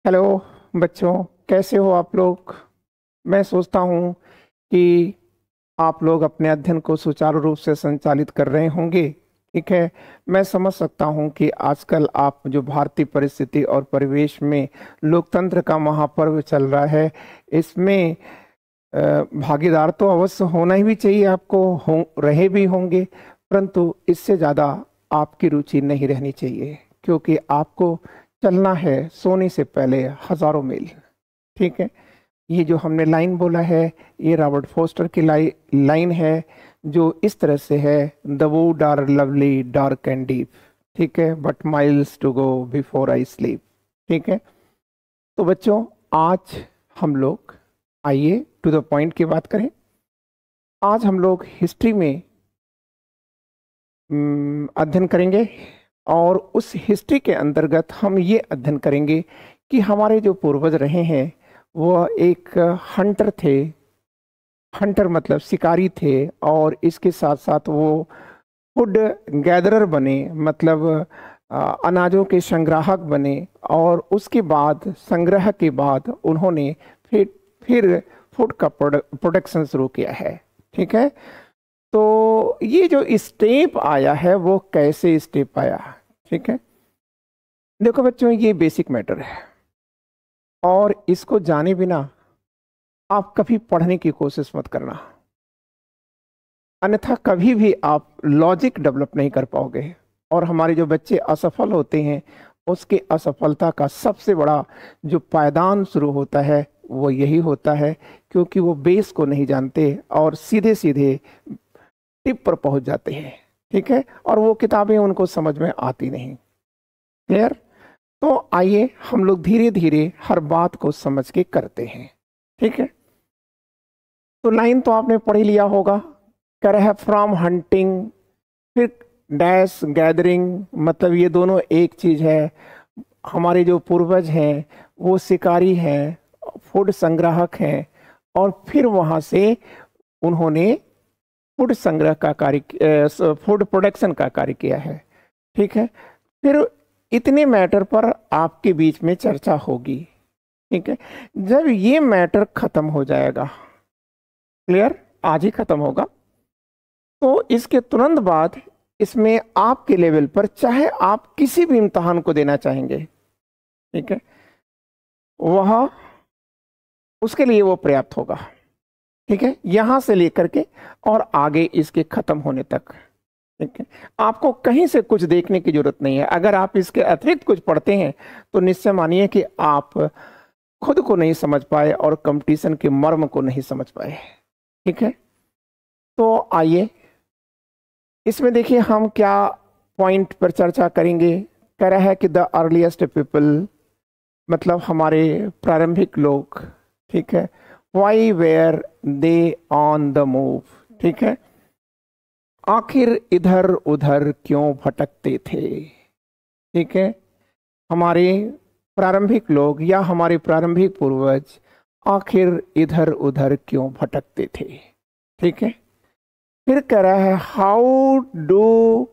Hello बच्चों, कैसे हो आप लोग। मैं सोचता हूँ कि आप लोग अपने अध्ययन को सुचारू रूप से संचालित कर रहे होंगे। ठीक है। मैं समझ सकता हूँ कि आजकल आप जो भारतीय परिस्थिति और परिवेश में लोकतंत्र का महापर्व चल रहा है, इसमें भागीदार तो अवश्य होना ही भी चाहिए, आपको हो रहे भी होंगे। परंतु इससे ज़्यादा आपकी रुचि नहीं रहनी चाहिए, क्योंकि आपको चलना है सोने से पहले हजारों मील। ठीक है। ये जो हमने लाइन बोला है, ये रॉबर्ट फोस्टर की लाइन है, जो इस तरह से है: the wood are lovely dark and deep, ठीक है, but miles to go before I sleep. ठीक है। तो बच्चों, आज हम लोग, आइए टू द पॉइंट की बात करें। आज हम लोग हिस्ट्री में अध्ययन करेंगे, और उस हिस्ट्री के अंतर्गत हम ये अध्ययन करेंगे कि हमारे जो पूर्वज रहे हैं वह एक हंटर थे। हंटर मतलब शिकारी थे, और इसके साथ साथ वो फूड गैदरर बने, मतलब अनाजों के संग्राहक बने। और उसके बाद, संग्रह के बाद, उन्होंने फिर फूड का प्रोडक्शन शुरू किया है। ठीक है। तो ये जो स्टेप आया है वो कैसे स्टेप आया। ठीक है। देखो बच्चों, ये बेसिक मैटर है, और इसको जाने बिना आप कभी पढ़ने की कोशिश मत करना, अन्यथा कभी भी आप लॉजिक डेवलप नहीं कर पाओगे। और हमारे जो बच्चे असफल होते हैं, उसके असफलता का सबसे बड़ा जो पायदान शुरू होता है वो यही होता है, क्योंकि वो बेस को नहीं जानते और सीधे सीधे टिप पर पहुंच जाते हैं। ठीक है। और वो किताबें उनको समझ में आती नहीं। क्लियर। तो आइए हम लोग धीरे धीरे हर बात को समझ के करते हैं। ठीक है। तो लाइन तो आपने पढ़ ही लिया होगा, कर है फ्रॉम हंटिंग, फिर डैश गैदरिंग, मतलब ये दोनों एक चीज है। हमारे जो पूर्वज हैं वो शिकारी हैं, फूड संग्राहक हैं, और फिर वहां से उन्होंने फूड संग्रह का कार्य, फूड प्रोडक्शन का कार्य किया है। ठीक है। फिर इतने मैटर पर आपके बीच में चर्चा होगी। ठीक है। जब ये मैटर खत्म हो जाएगा, क्लियर, आज ही खत्म होगा, तो इसके तुरंत बाद इसमें आपके लेवल पर, चाहे आप किसी भी इम्तहान को देना चाहेंगे, ठीक है, वह उसके लिए वो पर्याप्त होगा। ठीक है। यहां से लेकर के और आगे इसके खत्म होने तक। ठीक है। आपको कहीं से कुछ देखने की जरूरत नहीं है। अगर आप इसके अतिरिक्त कुछ पढ़ते हैं तो निश्चय मानिए कि आप खुद को नहीं समझ पाए और कंपटीशन के मर्म को नहीं समझ पाए। ठीक है। तो आइए इसमें देखिए हम क्या पॉइंट पर चर्चा करेंगे। कह रहा है कि द अर्लीस्ट पीपल, मतलब हमारे प्रारंभिक लोग, ठीक है, why were they on the move, ठीक है, आखिर इधर उधर क्यों भटकते थे। ठीक है। हमारे प्रारंभिक लोग या हमारे प्रारंभिक पूर्वज आखिर इधर उधर क्यों भटकते थे। ठीक है। फिर कह रहा है how do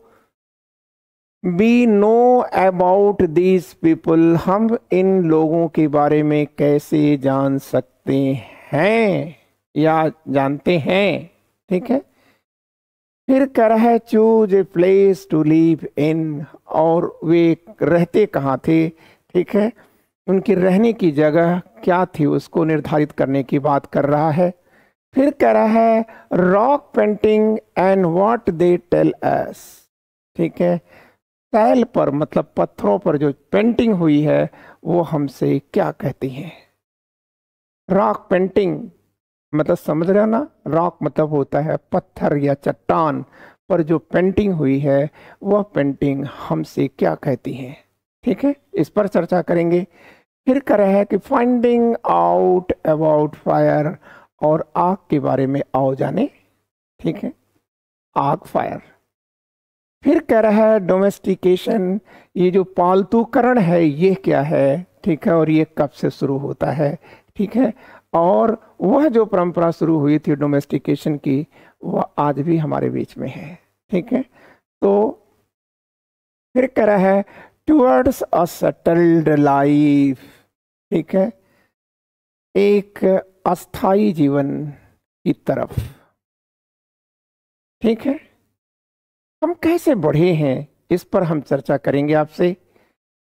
we know about these people, हम इन लोगों के बारे में कैसे जान सकते हैं या जानते हैं। ठीक है। फिर कह रहा है choose a place to live in, और वे रहते कहाँ थे। ठीक है। उनकी रहने की जगह क्या थी उसको निर्धारित करने की बात कर रहा है। फिर कह रहा है rock painting and what they tell us. ठीक है। टैल पर मतलब पत्थरों पर जो पेंटिंग हुई है वो हमसे क्या कहती है। रॉक पेंटिंग मतलब समझ रहे हो ना, रॉक मतलब होता है पत्थर या चट्टान पर जो पेंटिंग हुई है वह पेंटिंग हमसे क्या कहती है। ठीक है। इस पर चर्चा करेंगे। फिर कह रहा है कि फाइंडिंग आउट अबाउट फायर, और आग के बारे में आओ जाने। ठीक है। आग, फायर। फिर कह रहा है डोमेस्टिकेशन, ये जो पालतूकरण है ये क्या है। ठीक है। और ये कब से शुरू होता है। ठीक है। और वह जो परंपरा शुरू हुई थी डोमेस्टिकेशन की, वह आज भी हमारे बीच में है। ठीक है। तो फिर कह रहा है टुवर्ड्स अ सेटल्ड लाइफ, ठीक है, एक अस्थाई जीवन की तरफ। ठीक है, हम कैसे बढ़े हैं इस पर हम चर्चा करेंगे आपसे।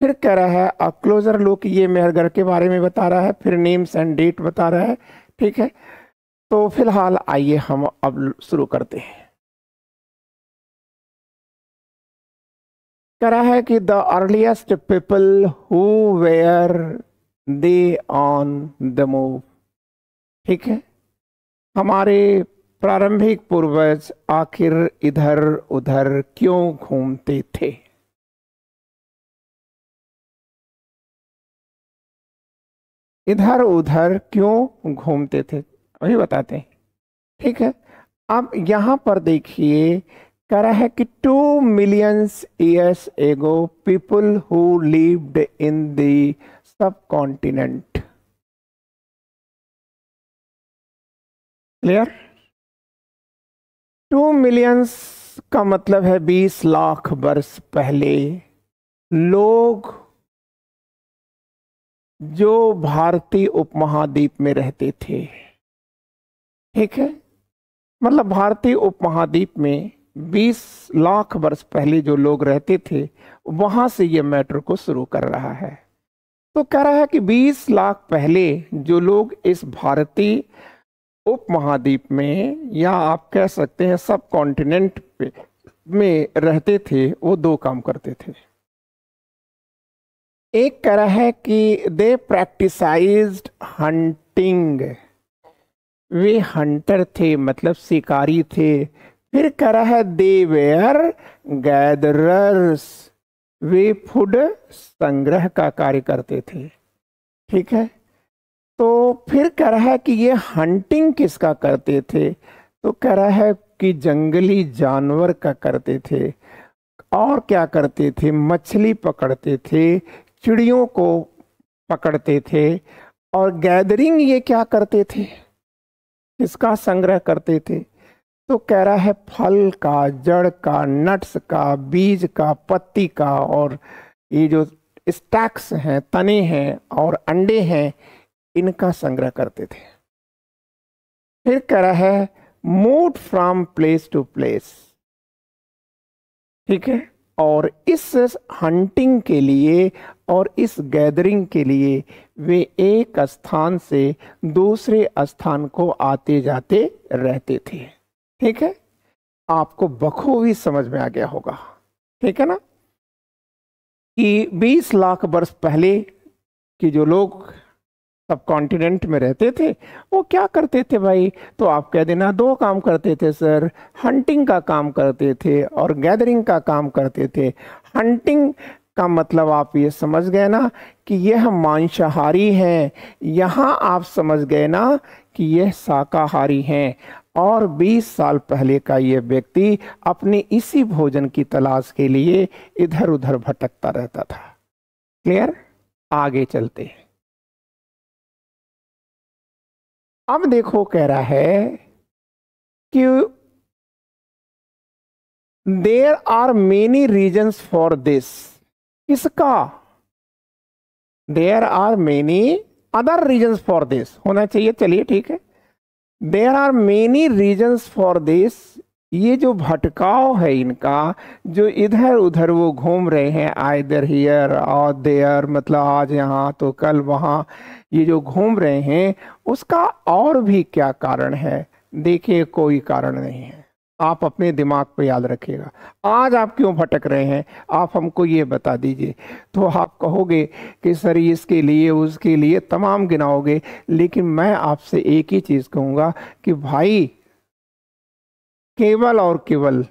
फिर कह रहा है अ क्लोजर लुक, ये मेहरगढ़ के बारे में बता रहा है, फिर नेम्स एंड डेट बता रहा है। ठीक है, तो फिलहाल आइए हम अब शुरू करते हैं। कह रहा है कि the earliest people who were they on the move. ठीक है, हमारे प्रारंभिक पूर्वज आखिर इधर उधर क्यों घूमते थे। इधर उधर क्यों घूमते थे वही बताते हैं। ठीक है, अब यहां पर देखिए, कह रहा है कि 2 million years ago people who lived in the subcontinent। Clear? 2 millions का मतलब है 20 लाख वर्ष पहले लोग जो भारतीय उपमहाद्वीप में रहते थे। ठीक है, मतलब भारतीय उपमहाद्वीप में 20 लाख वर्ष पहले जो लोग रहते थे, वहां से ये मैटर को शुरू कर रहा है। तो कह रहा है कि 20 लाख पहले जो लोग इस भारतीय उपमहाद्वीप में, या आप कह सकते हैं सब कॉन्टिनेंट पे में रहते थे, वो दो काम करते थे। एक कह रहा है कि दे प्रैक्टिसाइज्ड हंटिंग, वे हंटर थे मतलब शिकारी थे। फिर कह रहा है दे वेयर गैदरर्स, वे फूड संग्रह का कार्य करते थे। ठीक है, तो फिर कह रहा है कि ये हंटिंग किसका करते थे, तो कह रहा है कि जंगली जानवर का करते थे। और क्या करते थे, मछली पकड़ते थे, चिड़ियों को पकड़ते थे। और गैदरिंग ये क्या करते थे, इसका संग्रह करते थे। तो कह रहा है फल का, जड़ का, नट्स का, बीज का, पत्ती का, और ये जो स्टैक्स हैं, तने हैं और अंडे हैं, इनका संग्रह करते थे। फिर कह रहा है move from place to place. ठीक है, और इस हंटिंग के लिए और इस गैदरिंग के लिए वे एक स्थान से दूसरे स्थान को आते जाते रहते थे। ठीक है, आपको बखूबी समझ में आ गया होगा। ठीक है ना, कि 20 लाख वर्ष पहले कि जो लोग सब कॉन्टिनेंट में रहते थे वो क्या करते थे भाई, तो आप कह देना दो काम करते थे सर, हंटिंग का काम करते थे और गैदरिंग का काम करते थे। हंटिंग का मतलब आप ये समझ गए ना कि यह मांसाहारी हैं, यहाँ आप समझ गए ना कि यह शाकाहारी हैं। और 20 साल पहले का ये व्यक्ति अपने इसी भोजन की तलाश के लिए इधर उधर भटकता रहता था। क्लियर? आगे चलते हैं। अब देखो, कह रहा है कि there are many reasons for this. किसका? There are many other reasons for this होना चाहिए। चलिए ठीक है, there are many reasons for this. ये जो भटकाव है इनका, जो इधर उधर वो घूम रहे हैं, आइदर हियर और देयर, मतलब आज यहाँ तो कल वहाँ, ये जो घूम रहे हैं उसका और भी क्या कारण है? देखिए, कोई कारण नहीं है। आप अपने दिमाग पे याद रखिएगा, आज आप क्यों भटक रहे हैं, आप हमको ये बता दीजिए। तो आप कहोगे कि सर इसके लिए उसके लिए तमाम गिनाओगे, लेकिन मैं आपसे एक ही चीज कहूँगा कि भाई केवल और केवल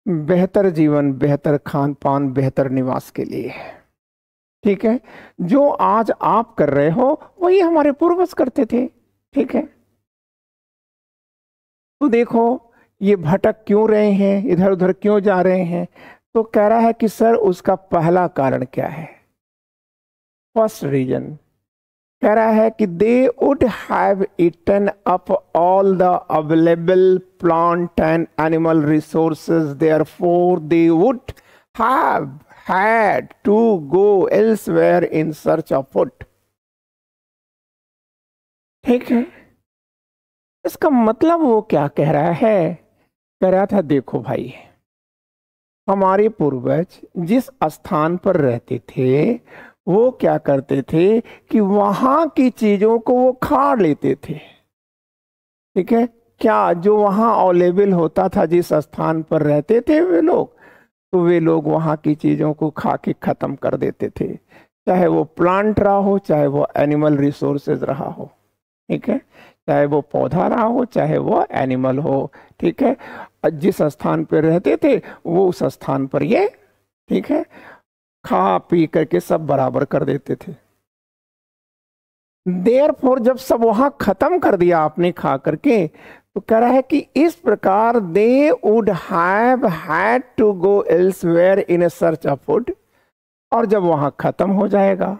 बेहतर जीवन, बेहतर खान पान, बेहतर निवास के लिए। ठीक है, जो आज आप कर रहे हो वही हमारे पूर्वज करते थे। ठीक है, तो देखो ये भटक क्यों रहे हैं, इधर उधर क्यों जा रहे हैं। तो कह रहा है कि सर उसका पहला कारण क्या है? फर्स्ट रीजन कह रहा है कि they would have eaten up all the available plant and animal resources, therefore they would have had to go elsewhere in search of food। ठीक है, इसका मतलब वो क्या कह रहा है? कह रहा था देखो भाई, हमारे पूर्वज जिस स्थान पर रहते थे वो क्या करते थे कि वहां की चीजों को वो खा लेते थे। ठीक है, क्या जो वहां अवेलेबल होता था जिस स्थान पर रहते थे वे लोग, तो वे लोग वहां की चीजों को खा के खत्म कर देते थे, चाहे वो प्लांट रहा हो, चाहे वो एनिमल रिसोर्सेज रहा हो। ठीक है, चाहे वो पौधा रहा हो, चाहे वो एनिमल हो। ठीक है, जिस स्थान पर रहते थे वो उस स्थान पर ये, ठीक है, खा पी करके सब बराबर कर देते थे। देयरफॉर जब सब वहां खत्म कर दिया आपने खा करके, तो कह रहा है कि इस प्रकार they would have had to go elsewhere in search of food. और जब वहां खत्म हो जाएगा,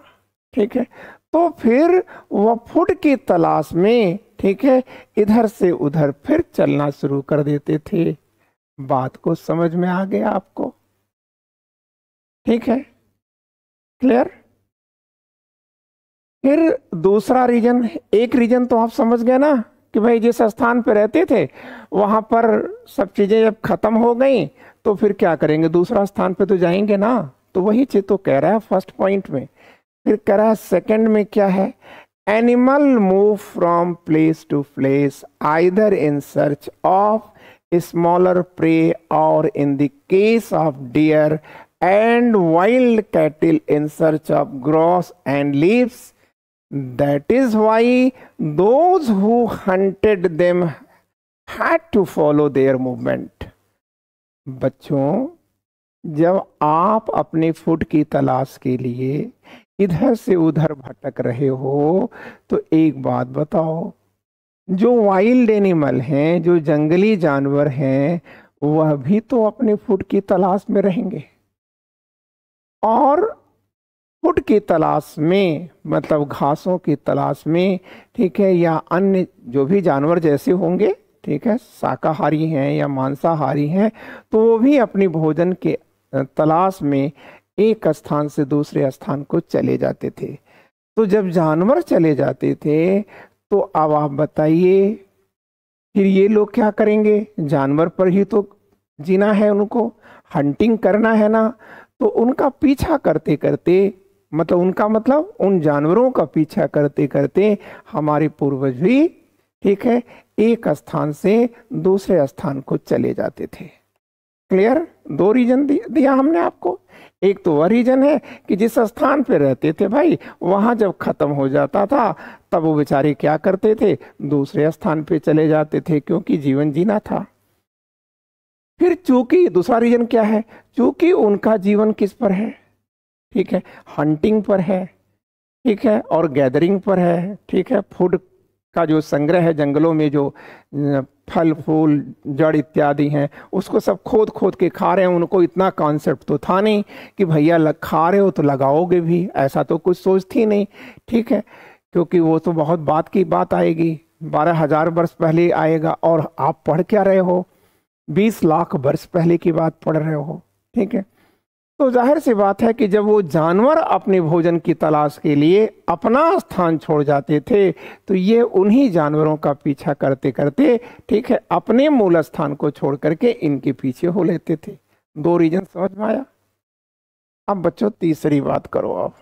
ठीक है, तो फिर वह फूड की तलाश में, ठीक है, इधर से उधर फिर चलना शुरू कर देते थे। बात को समझ में आ गया आपको? ठीक है, क्लियर? फिर दूसरा रीजन, एक रीजन तो आप समझ गए ना कि भाई जिस स्थान पे रहते थे वहां पर सब चीजें जब खत्म हो गई तो फिर क्या करेंगे, दूसरा स्थान पे तो जाएंगे ना। तो वही चीज तो कह रहा है फर्स्ट पॉइंट में। फिर कह रहा है सेकंड में क्या है, animal move from place to place either in search of smaller prey or in the case of deer and wild cattle in search of grass and leaves. That is why those who hunted them had to follow their movement. बच्चों, जब आप अपने food की तलाश के लिए इधर से उधर भटक रहे हो, तो एक बात बताओ, जो वाइल्ड एनिमल हैं, जो जंगली जानवर हैं, वह भी तो अपने फूड की तलाश में रहेंगे। और फूड की तलाश में मतलब घासों की तलाश में, ठीक है, या अन्य जो भी जानवर जैसे होंगे, ठीक है, शाकाहारी हैं या मांसाहारी हैं, तो वो भी अपनी भोजन के तलाश में एक स्थान से दूसरे स्थान को चले जाते थे। तो जब जानवर चले जाते थे तो अब आप बताइए फिर ये लोग क्या करेंगे? जानवर पर ही तो जीना है, उनको हंटिंग करना है ना। तो उनका पीछा करते करते, मतलब उनका मतलब उन जानवरों का पीछा करते करते हमारे पूर्वज भी, ठीक है, एक स्थान से दूसरे स्थान को चले जाते थे। क्लियर? दो रीजन दिया हमने आपको। एक तो वह रीजन है कि जिस स्थान पे रहते थे भाई, वहां जब खत्म हो जाता था तब वो बेचारे क्या करते थे, दूसरे स्थान पे चले जाते थे, क्योंकि जीवन जीना था। फिर चूंकि दूसरा रीजन क्या है, चूंकि उनका जीवन किस पर है, ठीक है, हंटिंग पर है, ठीक है, और गैदरिंग पर है, ठीक है, फूड का जो संग्रह है, जंगलों में जो फल फूल जड़ इत्यादि हैं उसको सब खोद खोद के खा रहे हैं। उनको इतना कॉन्सेप्ट तो था नहीं कि भैया खा रहे हो तो लगाओगे भी, ऐसा तो कुछ सोच थी नहीं, ठीक है, क्योंकि वो तो बहुत बात की बात आएगी, 12,000 वर्ष पहले आएगा, और आप पढ़ क्या रहे हो, 20 लाख वर्ष पहले की बात पढ़ रहे हो, ठीक है। तो जाहिर सी बात है कि जब वो जानवर अपने भोजन की तलाश के लिए अपना स्थान छोड़ जाते थे, तो ये उन्हीं जानवरों का पीछा करते करते, ठीक है, अपने मूल स्थान को छोड़ करके इनके पीछे हो लेते थे। दो रीजन समझ में आया? अब बच्चों तीसरी बात करो। अब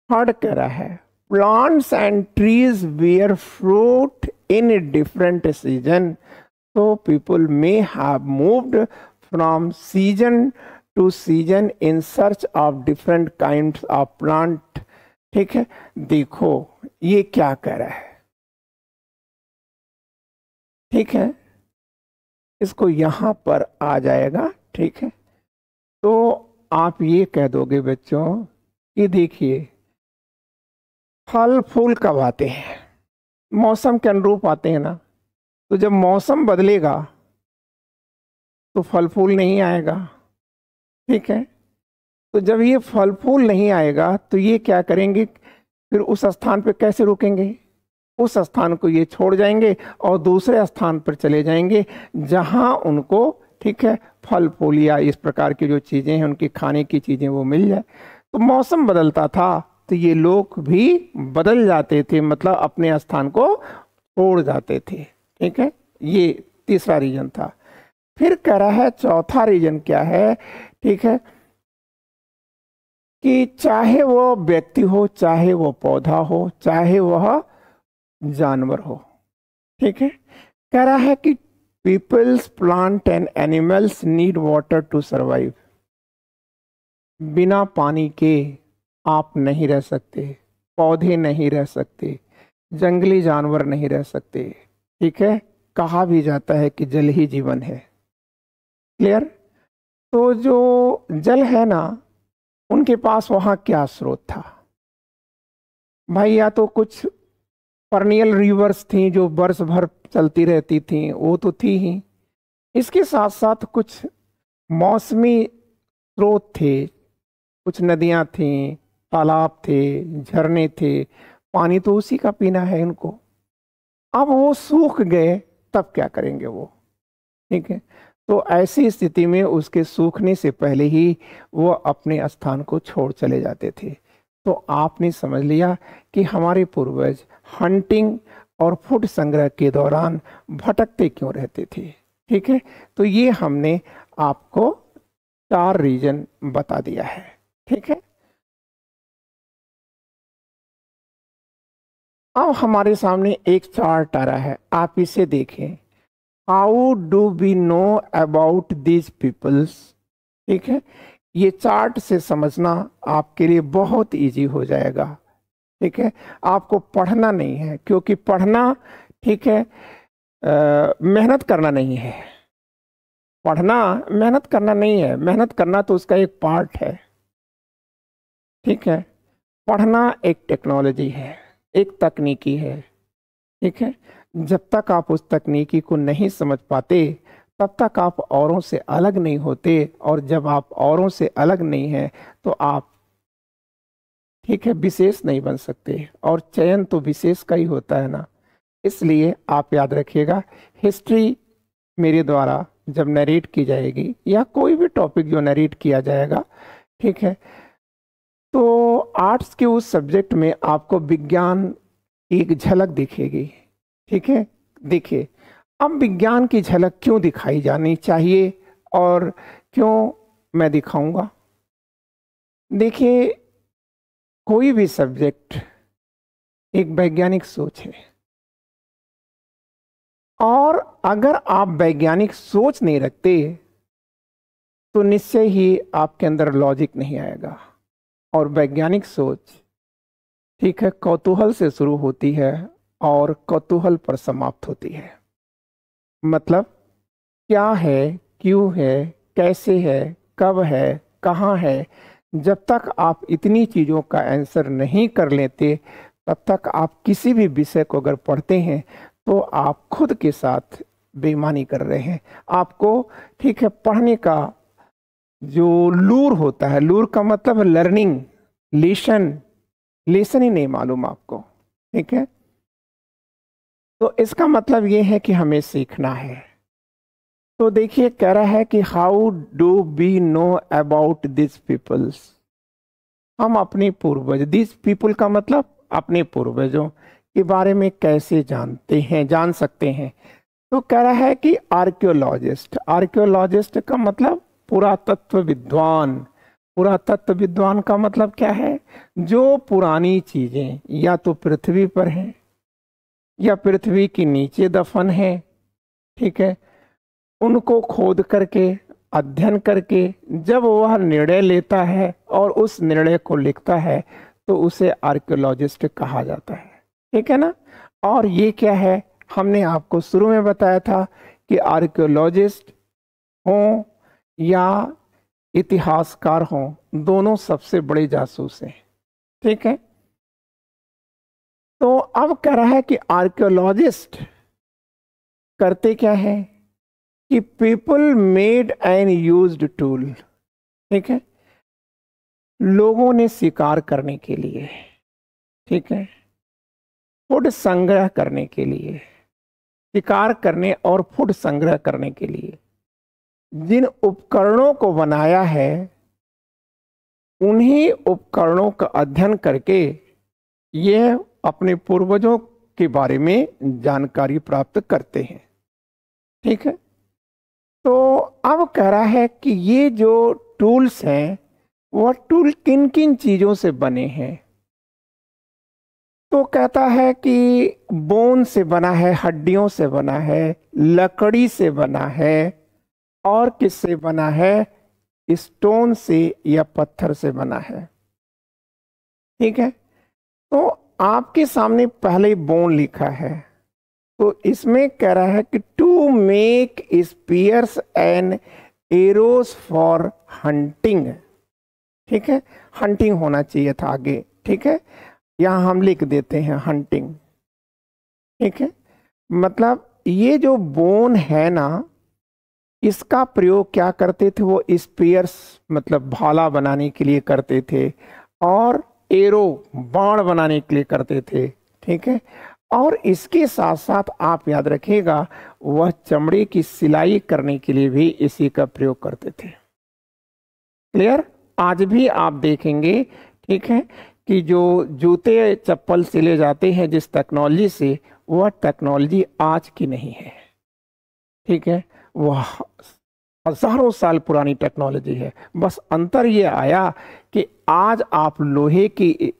थर्ड कह रहा है, plants and trees bear fruit in different season, so people may have moved from season to season in search of different kinds of plant। ठीक है, देखो ये क्या कह रहा है, ठीक है, इसको यहां पर आ जाएगा, ठीक है। तो आप ये कह दोगे बच्चों कि देखिए फल फूल कब आते हैं, मौसम के अनुरूप आते हैं ना। तो जब मौसम बदलेगा तो फल फूल नहीं आएगा, ठीक है। तो जब ये फल फूल नहीं आएगा तो ये क्या करेंगे, फिर उस स्थान पे कैसे रुकेंगे, उस स्थान को ये छोड़ जाएंगे और दूसरे स्थान पर चले जाएंगे जहां उनको, ठीक है, फल फूल या इस प्रकार की जो चीजें हैं उनकी खाने की चीजें वो मिल जाए। तो मौसम बदलता था तो ये लोग भी बदल जाते थे, मतलब अपने स्थान को छोड़ जाते थे। ठीक है, ये तीसरा रीजन था। फिर कह रहा है चौथा रीजन क्या है, ठीक है, कि चाहे वो व्यक्ति हो, चाहे वो पौधा हो, चाहे वह जानवर हो, ठीक है, कह रहा है कि peoples plant and animals need water to survive. बिना पानी के आप नहीं रह सकते, पौधे नहीं रह सकते, जंगली जानवर नहीं रह सकते। ठीक है, कहा भी जाता है कि जल ही जीवन है। क्लियर? तो जो जल है ना, उनके पास वहां क्या स्रोत था भाई? या तो कुछ परनियल रिवर्स थी जो बरस भर चलती रहती थी, वो तो थी ही। इसके साथ साथ कुछ मौसमी स्रोत थे, कुछ नदियां थी, तालाब थे, झरने थे, पानी तो उसी का पीना है इनको। अब वो सूख गए, तब क्या करेंगे वो? ठीक है, तो ऐसी स्थिति में उसके सूखने से पहले ही वो अपने स्थान को छोड़ चले जाते थे। तो आपने समझ लिया कि हमारे पूर्वज हंटिंग और फूड संग्रह के दौरान भटकते क्यों रहते थे। ठीक है, तो ये हमने आपको 4 रीजन बता दिया है। ठीक है, अब हमारे सामने एक चार्ट आ रहा है, आप इसे देखें। How do we know about these peoples? ठीक है, ये चार्ट से समझना आपके लिए बहुत इजी हो जाएगा। ठीक है, आपको पढ़ना नहीं है, क्योंकि पढ़ना, ठीक है, मेहनत करना नहीं है। पढ़ना मेहनत करना नहीं है, मेहनत करना तो उसका एक पार्ट है। ठीक है, पढ़ना एक टेक्नोलॉजी है, एक तकनीकी है। ठीक है, जब तक आप उस तकनीकी को नहीं समझ पाते तब तक आप औरों से अलग नहीं होते, और जब आप औरों से अलग नहीं हैं तो आप, ठीक है, विशेष नहीं बन सकते, और चयन तो विशेष का ही होता है ना। इसलिए आप याद रखिएगा, हिस्ट्री मेरे द्वारा जब नरेट की जाएगी या कोई भी टॉपिक जो नरेट किया जाएगा, ठीक है, तो आर्ट्स के उस सब्जेक्ट में आपको विज्ञान की एक झलक दिखेगी। ठीक है, देखिए, अब विज्ञान की झलक क्यों दिखाई जानी चाहिए और क्यों मैं दिखाऊंगा? देखिए, कोई भी सब्जेक्ट एक वैज्ञानिक सोच है, और अगर आप वैज्ञानिक सोच नहीं रखते तो निश्चय ही आपके अंदर लॉजिक नहीं आएगा। और वैज्ञानिक सोच, ठीक है, कौतूहल से शुरू होती है और कौतूहल पर समाप्त होती है। मतलब क्या है, क्यों है, कैसे है, कब है, कहाँ है, जब तक आप इतनी चीज़ों का आंसर नहीं कर लेते तब तक आप किसी भी विषय को अगर पढ़ते हैं तो आप खुद के साथ बेईमानी कर रहे हैं। आपको, ठीक है, पढ़ने का जो लूर होता है, लूर का मतलब लर्निंग, लेसन, लेसन ही नहीं मालूम आपको। ठीक है, तो इसका मतलब ये है कि हमें सीखना है। तो देखिए, कह रहा है कि how do we know about this peoples? हम अपने पूर्वज, दिस पीपल का मतलब अपने पूर्वजों के बारे में कैसे जानते हैं, जान सकते हैं? तो कह रहा है कि आर्कियोलॉजिस्ट, आर्कियोलॉजिस्ट का मतलब पुरातत्व विद्वान। पुरातत्व विद्वान का मतलब क्या है? जो पुरानी चीजें या तो पृथ्वी पर हैं या पृथ्वी के नीचे दफन है, ठीक है, उनको खोद करके, अध्ययन करके जब वह निर्णय लेता है और उस निर्णय को लिखता है तो उसे आर्कियोलॉजिस्ट कहा जाता है। ठीक है ना? और ये क्या है, हमने आपको शुरू में बताया था कि आर्कियोलॉजिस्ट हों या इतिहासकार हों, दोनों सबसे बड़े जासूस हैं। ठीक है, तो अब कह रहा है कि आर्कियोलॉजिस्ट करते क्या है कि people made and used tool. ठीक है, लोगों ने शिकार करने के लिए, ठीक है, फूड संग्रह करने के लिए, शिकार करने और फूड संग्रह करने के लिए जिन उपकरणों को बनाया है उन्हीं उपकरणों का अध्ययन करके ये अपने पूर्वजों के बारे में जानकारी प्राप्त करते हैं। ठीक है, तो अब कह रहा है कि ये जो टूल्स हैं वह टूल किन किन चीजों से बने हैं। तो कहता है कि बोन से बना है, हड्डियों से बना है, लकड़ी से बना है, और किससे बना है, स्टोन से या पत्थर से बना है। ठीक है, तो आपके सामने पहले बोन लिखा है, तो इसमें कह रहा है कि to make spears and arrows for hunting. ठीक है, हंटिंग होना चाहिए था आगे। ठीक है, यहां हम लिख देते हैं हंटिंग। ठीक है, मतलब ये जो बोन है ना, इसका प्रयोग क्या करते थे, वो स्पीयर्स मतलब भाला बनाने के लिए करते थे, और एरो बाण बनाने के लिए करते थे। ठीक है, और इसके साथ साथ आप याद रखिएगा वह चमड़े की सिलाई करने के लिए भी इसी का प्रयोग करते थे। क्लियर? आज भी आप देखेंगे, ठीक है, कि जो जूते चप्पल सिले जाते हैं जिस टेक्नोलॉजी से, वह टेक्नोलॉजी आज की नहीं है। ठीक है, वह हजारों साल पुरानी टेक्नोलॉजी है। बस अंतर ये आया कि आज आप लोहे की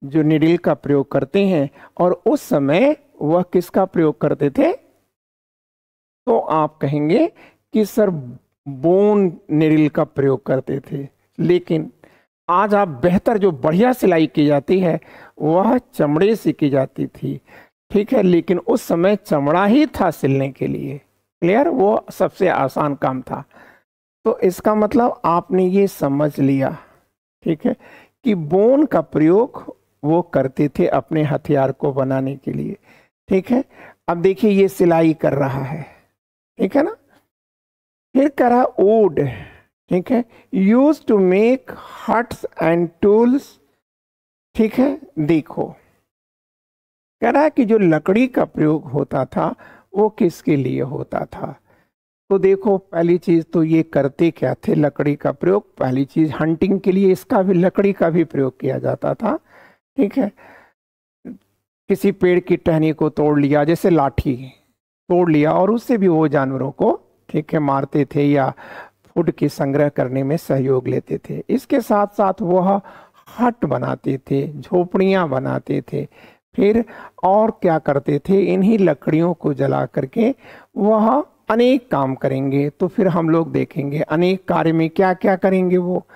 जो निडिल का प्रयोग करते हैं, और उस समय वह किसका प्रयोग करते थे, तो आप कहेंगे कि सर बोन निडिल का प्रयोग करते थे। लेकिन आज आप बेहतर जो बढ़िया सिलाई की जाती है वह चमड़े से की जाती थी। ठीक है, लेकिन उस समय चमड़ा ही था सिलने के लिए। क्लियर? वो सबसे आसान काम था। तो इसका मतलब आपने ये समझ लिया, ठीक है, कि बोन का प्रयोग वो करते थे अपने हथियार को बनाने के लिए। ठीक है, अब देखिए ये सिलाई कर रहा है, ठीक है ना। फिर करा वुड, ठीक है, use to make huts and tools. ठीक है, देखो कह रहा है कि जो लकड़ी का प्रयोग होता था वो किसके लिए होता था। तो देखो पहली चीज तो ये करते क्या थे, लकड़ी का प्रयोग, पहली चीज हंटिंग के लिए इसका भी लकड़ी का भी प्रयोग किया जाता था। ठीक है, किसी पेड़ की टहनी को तोड़ लिया, जैसे लाठी तोड़ लिया, और उससे भी वो जानवरों को, ठीक है, मारते थे या फूड की संग्रह करने में सहयोग लेते थे। इसके साथ साथ वह हट बनाते थे, झोपड़ियां बनाते थे। फिर और क्या करते थे, इन्हीं लकड़ियों को जला करके वह अनेक काम करेंगे। तो फिर हम लोग देखेंगे अनेक कार्य में क्या क्या करेंगे वो।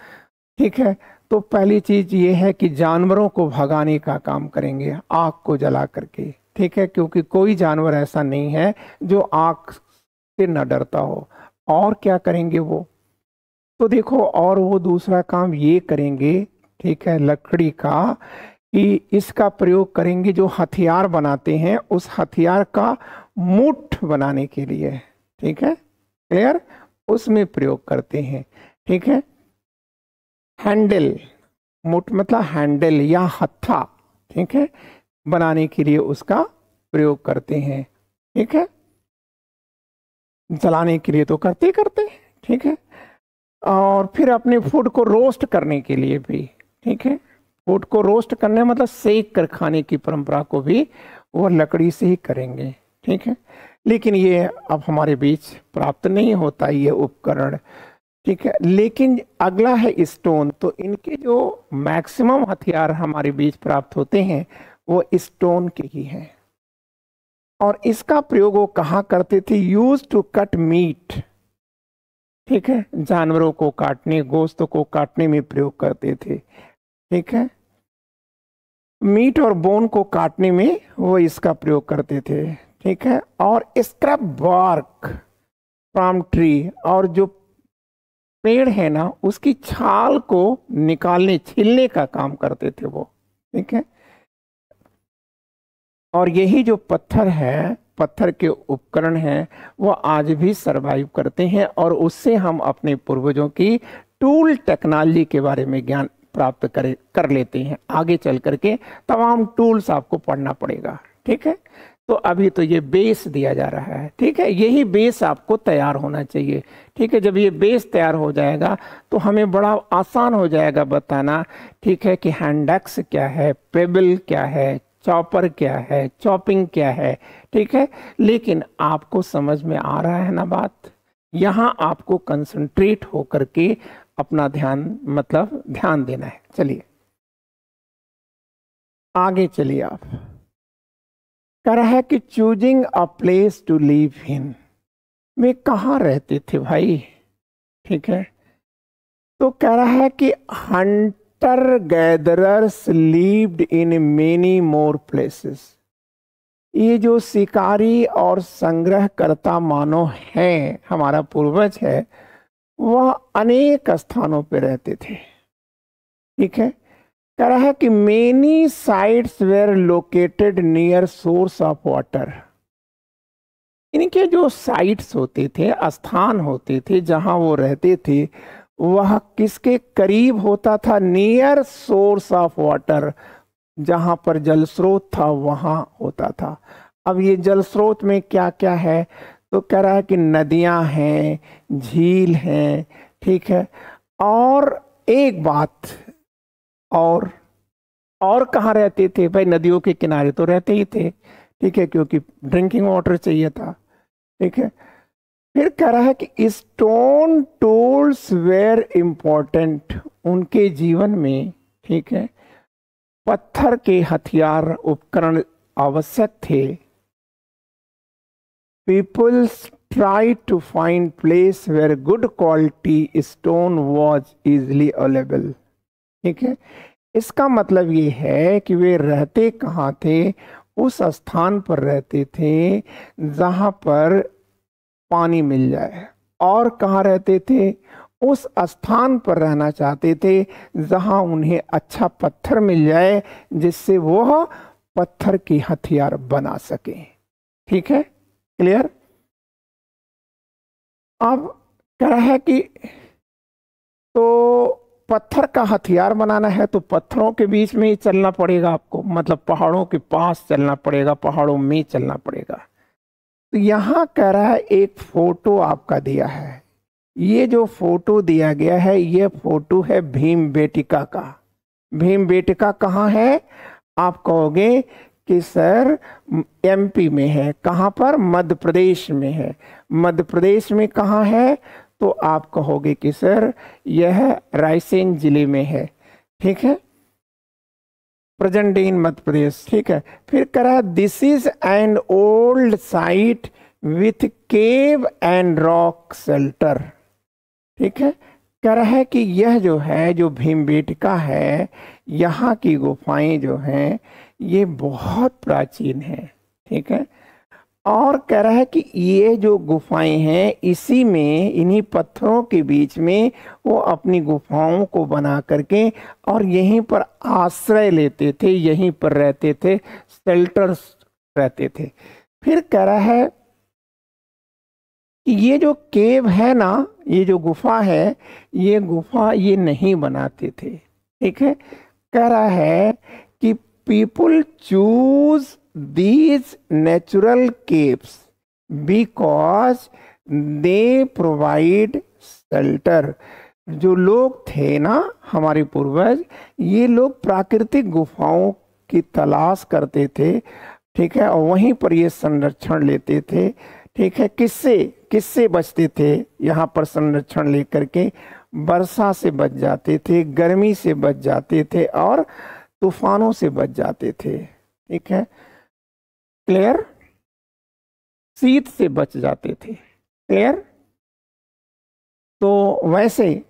ठीक है, तो पहली चीज ये है कि जानवरों को भगाने का काम करेंगे आग को जला करके। ठीक है, क्योंकि कोई जानवर ऐसा नहीं है जो आग से न डरता हो। और क्या करेंगे वो, तो देखो, और वो दूसरा काम ये करेंगे, ठीक है, लकड़ी का, कि इसका प्रयोग करेंगे जो हथियार बनाते हैं उस हथियार का मुठ बनाने के लिए। ठीक है, क्लियर, उसमें प्रयोग करते हैं। ठीक है, हैंडल, मुठ मतलब हैंडल या हत्था, ठीक है, बनाने के लिए उसका प्रयोग करते हैं। ठीक है, जलाने के लिए तो करते ही करते हैं। ठीक है, और फिर अपने फूड को रोस्ट करने के लिए भी, ठीक है, फूड को रोस्ट करने मतलब सेक कर खाने की परंपरा को भी वो लकड़ी से ही करेंगे। ठीक है, लेकिन ये अब हमारे बीच प्राप्त नहीं होता ये उपकरण। ठीक है, लेकिन अगला है स्टोन। तो इनके जो मैक्सिमम हथियार हमारे बीच प्राप्त होते हैं वो स्टोन के ही हैं। और इसका प्रयोग वो कहाँ करते थे, यूज टू कट मीट। ठीक है, जानवरों को काटने, गोश्त को काटने में प्रयोग करते थे। ठीक है, मीट और बोन को काटने में वो इसका प्रयोग करते थे। ठीक है, और स्क्रब बार्क फ्रॉम ट्री, और जो पेड़ है ना उसकी छाल को निकालने, छीलने का काम करते थे वो। ठीक है, और यही जो पत्थर है, पत्थर के उपकरण हैं, वो आज भी सरवाइव करते हैं, और उससे हम अपने पूर्वजों की टूल टेक्नोलॉजी के बारे में ज्ञान प्राप्त कर लेते हैं। आगे चल करके तमाम टूल्स आपको पढ़ना पड़ेगा। ठीक है, तो अभी तो ये बेस दिया जा रहा है, ठीक है, यही बेस आपको तैयार होना चाहिए, ठीक है। जब ये बेस तैयार हो जाएगा तो हमें बड़ा आसान हो जाएगा बताना, ठीक है, कि हैंड एक्स क्या है, पेबल क्या है, चॉपर क्या है, चॉपिंग क्या है, ठीक है। लेकिन आपको समझ में आ रहा है ना बात? यहाँ आपको कंसंट्रेट होकर के अपना ध्यान, मतलब ध्यान देना है। चलिए आगे चलिए। आप कह रहा है कि choosing a place to live in, वे कहाँ रहते थे भाई, ठीक है। तो कह रहा है कि Hunter gatherers lived in many more places, ये जो शिकारी और संग्रहकर्ता मानव हैं, हमारा पूर्वज है, वह अनेक स्थानों पे रहते थे, ठीक है। कह रहा है कि many sites were located near source of water, इनके जो साइट्स होते थे, स्थान होते थे जहां वो रहते थे, वह किसके करीब होता था? नियर सोर्स ऑफ वाटर, जहां पर जल स्रोत था वहां होता था। अब ये जल स्रोत में क्या क्या है? तो कह रहा है कि नदियां हैं, झील हैं, ठीक है। और एक बात, और कहाँ रहते थे भाई? नदियों के किनारे तो रहते ही थे, ठीक है, क्योंकि ड्रिंकिंग वाटर चाहिए था, ठीक है। फिर कह रहा है कि स्टोन टूल्स वेर इंपॉर्टेंट, उनके जीवन में, ठीक है, पत्थर के हथियार उपकरण आवश्यक थे। Peoples try to find place where good quality stone was easily available, ठीक है। इसका मतलब ये है कि वे रहते कहाँ थे? उस स्थान पर रहते थे जहां पर पानी मिल जाए। और कहाँ रहते थे? उस स्थान पर रहना चाहते थे जहां उन्हें अच्छा पत्थर मिल जाए, जिससे वह पत्थर के हथियार बना सके, ठीक है, क्लियर। अब कह रहा है कि तो पत्थर का हथियार बनाना है तो पत्थरों के बीच में ही चलना पड़ेगा आपको, मतलब पहाड़ों के पास चलना पड़ेगा, पहाड़ों में चलना पड़ेगा। तो यहाँ कह रहा है एक फोटो आपका दिया है, ये जो फोटो दिया गया है ये फोटो है भीमबेटका का। भीमबेटका कहाँ है? आप कहोगे कि सर एमपी में है। कहाँ पर? मध्य प्रदेश में है। मध्य प्रदेश में कहाँ है? तो आप कहोगे कि सर यह रायसेन जिले में है, ठीक है, present day in Madhya Pradesh, ठीक है। फिर कह रहा है this is an old site with cave and rock shelter, ठीक है। कह रहा है कि यह जो है, जो भीमबेटका है, यहाँ की गुफाएं जो हैं ये बहुत प्राचीन है, ठीक है। और कह रहा है कि ये जो गुफाएं हैं, इसी में, इन्हीं पत्थरों के बीच में वो अपनी गुफाओं को बना करके और यहीं पर आश्रय लेते थे, यहीं पर रहते थे, शेल्टर्स रहते थे। फिर कह रहा है कि ये जो केव है ना, ये जो गुफा है, ये गुफा ये नहीं बनाते थे, ठीक है। कह रहा है कि people choose these natural caves because they provide shelter। जो लोग थे ना हमारे पूर्वज, ये लोग प्राकृतिक गुफाओं की तलाश करते थे, ठीक है, और वहीं पर ये संरक्षण लेते थे, ठीक है। किससे किससे बचते थे? यहाँ पर संरक्षण लेकर के वर्षा से बच जाते थे, गर्मी से बच जाते थे और तूफानों से बच जाते थे, ठीक है, क्लियर। शीत से बच जाते थे, क्लियर। तो वैसे,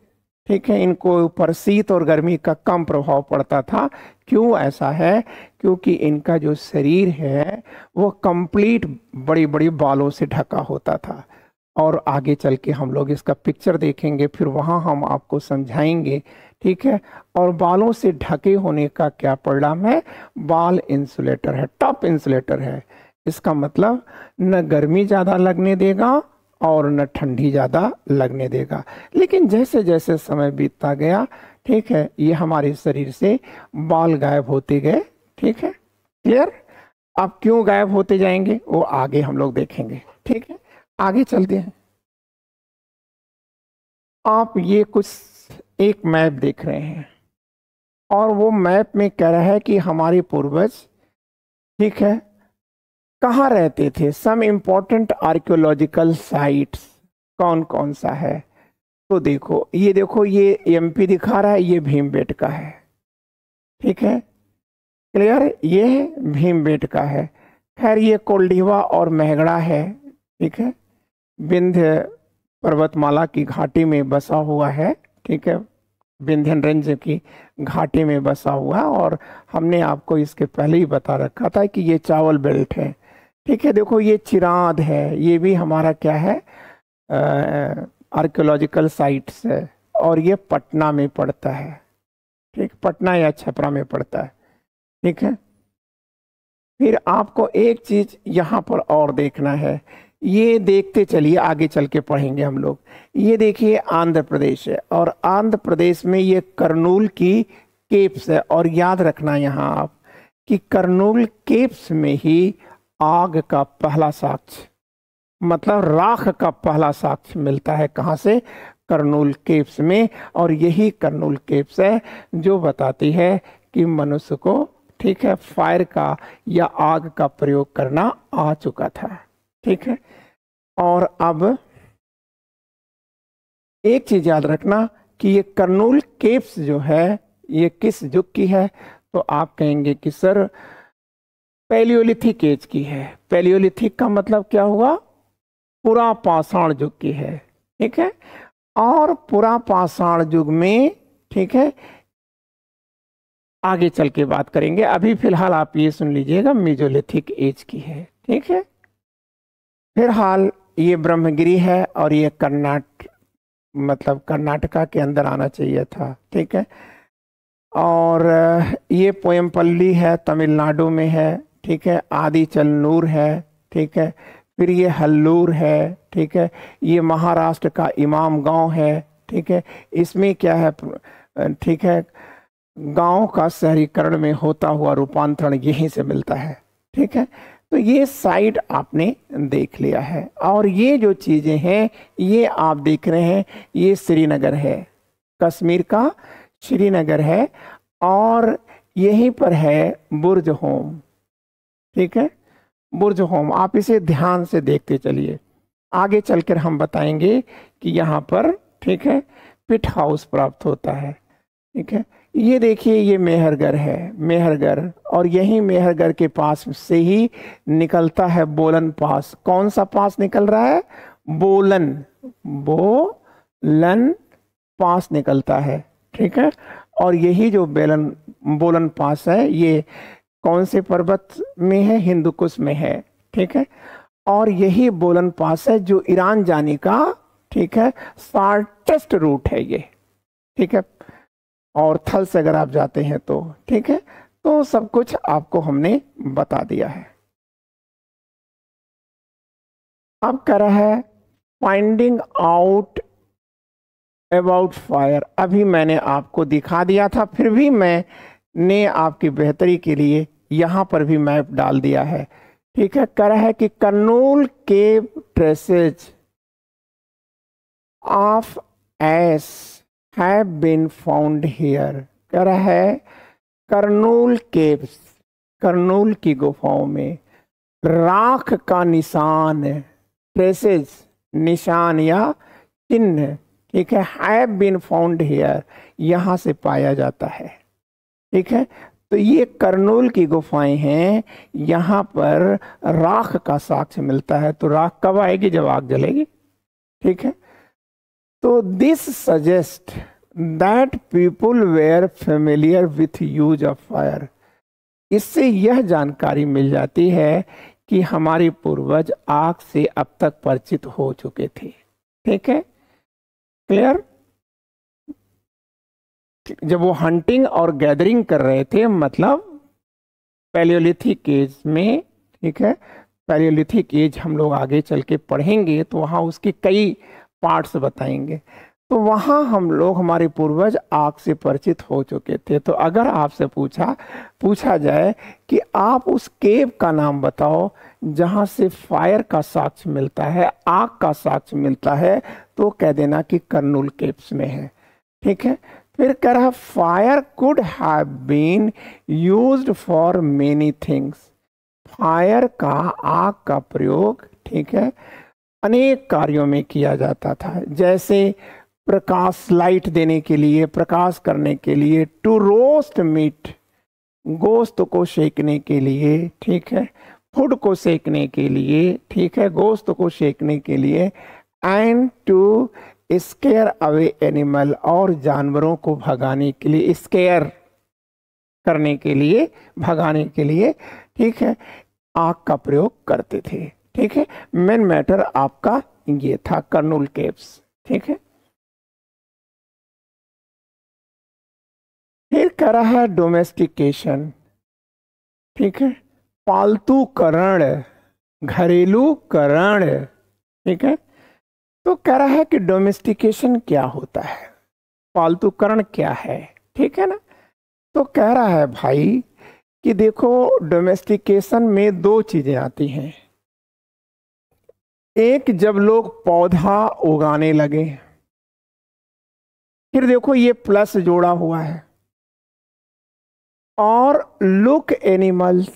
ठीक है, इनको ऊपर शीत और गर्मी का कम प्रभाव पड़ता था। क्यों ऐसा है? क्योंकि इनका जो शरीर है वो कंप्लीट बड़ी बड़ी बालों से ढका होता था। और आगे चल के हम लोग इसका पिक्चर देखेंगे, फिर वहाँ हम आपको समझाएंगे, ठीक है। और बालों से ढके होने का क्या परिणाम है? बाल इंसुलेटर है, टॉप इंसुलेटर है। इसका मतलब न गर्मी ज़्यादा लगने देगा और न ठंडी ज़्यादा लगने देगा। लेकिन जैसे जैसे समय बीतता गया, ठीक है, ये हमारे शरीर से बाल गायब होते गए, ठीक है, क्लियर। अब क्यों गायब होते जाएंगे वो आगे हम लोग देखेंगे। ठीक है, आगे चलते हैं। आप ये कुछ एक मैप देख रहे हैं और वो मैप में कह रहा है कि हमारे पूर्वज, ठीक है, कहाँ रहते थे, सम इम्पोर्टेंट आर्कियोलॉजिकल साइट्स कौन कौन सा है। तो देखो ये एमपी दिखा रहा है, ये भीमबेटका है। ठीक है, क्लियर, ये भीमबेटका है। खैर ये कोल्डिवा और मेहगड़ा है। ठीक है, विंध्य पर्वतमाला की घाटी में बसा हुआ है। ठीक है, विंध्यन रेंज की घाटी में बसा हुआ, और हमने आपको इसके पहले ही बता रखा था कि ये चावल बेल्ट है। ठीक है, देखो ये चिरांद है, ये भी हमारा क्या है, आर्कियोलॉजिकल साइट्स है, और ये पटना में पड़ता है। ठीक, पटना या छपरा में पड़ता है। ठीक है, फिर आपको एक चीज यहाँ पर और देखना है, ये देखते चलिए, आगे चल के पढ़ेंगे हम लोग। ये देखिए आंध्र प्रदेश है, और आंध्र प्रदेश में ये कर्नूल की केप्स है, और याद रखना यहाँ आप कि कर्नूल केप्स में ही आग का पहला साक्ष्य, मतलब राख का पहला साक्ष्य मिलता है। कहाँ से? कर्नूल केप्स में। और यही कर्नूल केप्स है जो बताती है कि मनुष्य को, ठीक है, फायर का या आग का प्रयोग करना आ चुका था। ठीक है, और अब एक चीज याद रखना कि ये कर्नूल केप्स जो है ये किस युग की है, तो आप कहेंगे कि सर पैलियोलिथिक एज की है। पैलियोलिथिक का मतलब क्या हुआ? पुरा पाषाण युग की है। ठीक है, और पुरा पाषाण युग में, ठीक है, आगे चल के बात करेंगे, अभी फिलहाल आप ये सुन लीजिएगा मेजोलिथिक एज की है। ठीक है, फिलहाल ये ब्रह्मगिरी है, और ये मतलब कर्नाटका के अंदर आना चाहिए था। ठीक है, और ये पोयमपल्ली है, तमिलनाडु में है। ठीक है, आदिचलनूर है। ठीक है, फिर ये हल्लूर है। ठीक है, ये महाराष्ट्र का इमाम गांव है। ठीक है, इसमें क्या है, ठीक है, गांव का शहरीकरण में होता हुआ रूपांतरण यहीं से मिलता है। ठीक है, तो ये साइट आपने देख लिया है, और ये जो चीजें हैं ये आप देख रहे हैं, ये श्रीनगर है, कश्मीर का श्रीनगर है, और यहीं पर है बुर्ज होम। ठीक है, बुर्ज होम, आप इसे ध्यान से देखते चलिए, आगे चलकर हम बताएंगे कि यहाँ पर, ठीक है, पिट हाउस प्राप्त होता है। ठीक है, ये देखिए ये मेहरगढ़ है, मेहरगढ़, और यही मेहरगढ़ के पास से ही निकलता है बोलन पास। कौन सा पास निकल रहा है? बोलन पास निकलता है। ठीक है, और यही जो बोलन पास है ये कौन से पर्वत में है? हिंदुकुश में है। ठीक है, और यही बोलन पास है जो ईरान जाने का, ठीक है, शॉर्टेस्ट रूट है ये। ठीक है, और थल से अगर आप जाते हैं तो, ठीक है, तो सब कुछ आपको हमने बता दिया है। अब कर रहा है फाइंडिंग आउट अबाउट फायर। अभी मैंने आपको दिखा दिया था, फिर भी मैंने आपकी बेहतरी के लिए यहां पर भी मैप डाल दिया है। ठीक है, कह रहा है कि कर्नूल के traces of ash have been found here. कह रहा है कर्नूल केव्स, कर्नूल की गुफाओं में राख का निशान, ट्रेसेज, निशान या चिन्ह, ठीक है, हैव बीन फाउंड हियर, यहां से पाया जाता है। ठीक है, तो ये कर्नूल की गुफाएं हैं, यहाँ पर राख का साक्ष्य मिलता है। तो राख कब आएगी? जब आग जलेगी। ठीक है, तो this suggest that people were familiar with use of fire. इससे यह जानकारी मिल जाती है कि हमारे पूर्वज आग से अब तक परिचित हो चुके थे। ठीक है, क्लियर? जब वो हंटिंग और गैदरिंग कर रहे थे, मतलब पैलियोलिथिक एज में, ठीक है, पैलियोलिथिक एज हम लोग आगे चल के पढ़ेंगे तो वहाँ उसके कई पार्ट्स बताएंगे। तो वहां हम लोग, हमारे पूर्वज आग से परिचित हो चुके थे। तो अगर आपसे पूछा जाए कि आप उस केव का नाम बताओ जहां से फायर का साक्ष्य मिलता है, आग का साक्ष्य मिलता है, तो कह देना कि कर्नूल केव्स में है। ठीक है। फिर कह रहा fire could have been used for many things. Fire का, आग का प्रयोग, ठीक है, अनेक कार्यों में किया जाता था। जैसे प्रकाश, लाइट देने के लिए, प्रकाश करने के लिए, टू रोस्ट मीट, गोश्त को सेकने के लिए, ठीक है, फूड को सेकने के लिए, ठीक है, गोश्त को सेकने के लिए, and to scare away animal, और जानवरों को भगाने के लिए, स्केयर करने के लिए, भगाने के लिए, ठीक है, आग का प्रयोग करते थे। ठीक है। मेन मैटर आपका ये था, कर्नूल केव्स। ठीक है। फिर कह रहा है डोमेस्टिकेशन। ठीक है। पालतूकरण, घरेलूकरण। ठीक है। तो कह रहा है कि डोमेस्टिकेशन क्या होता है, पालतूकरण क्या है। ठीक है ना। तो कह रहा है भाई कि देखो, डोमेस्टिकेशन में दो चीजें आती हैं। एक, जब लोग पौधा उगाने लगे, फिर देखो ये प्लस जोड़ा हुआ है, और लुक एनिमल्स।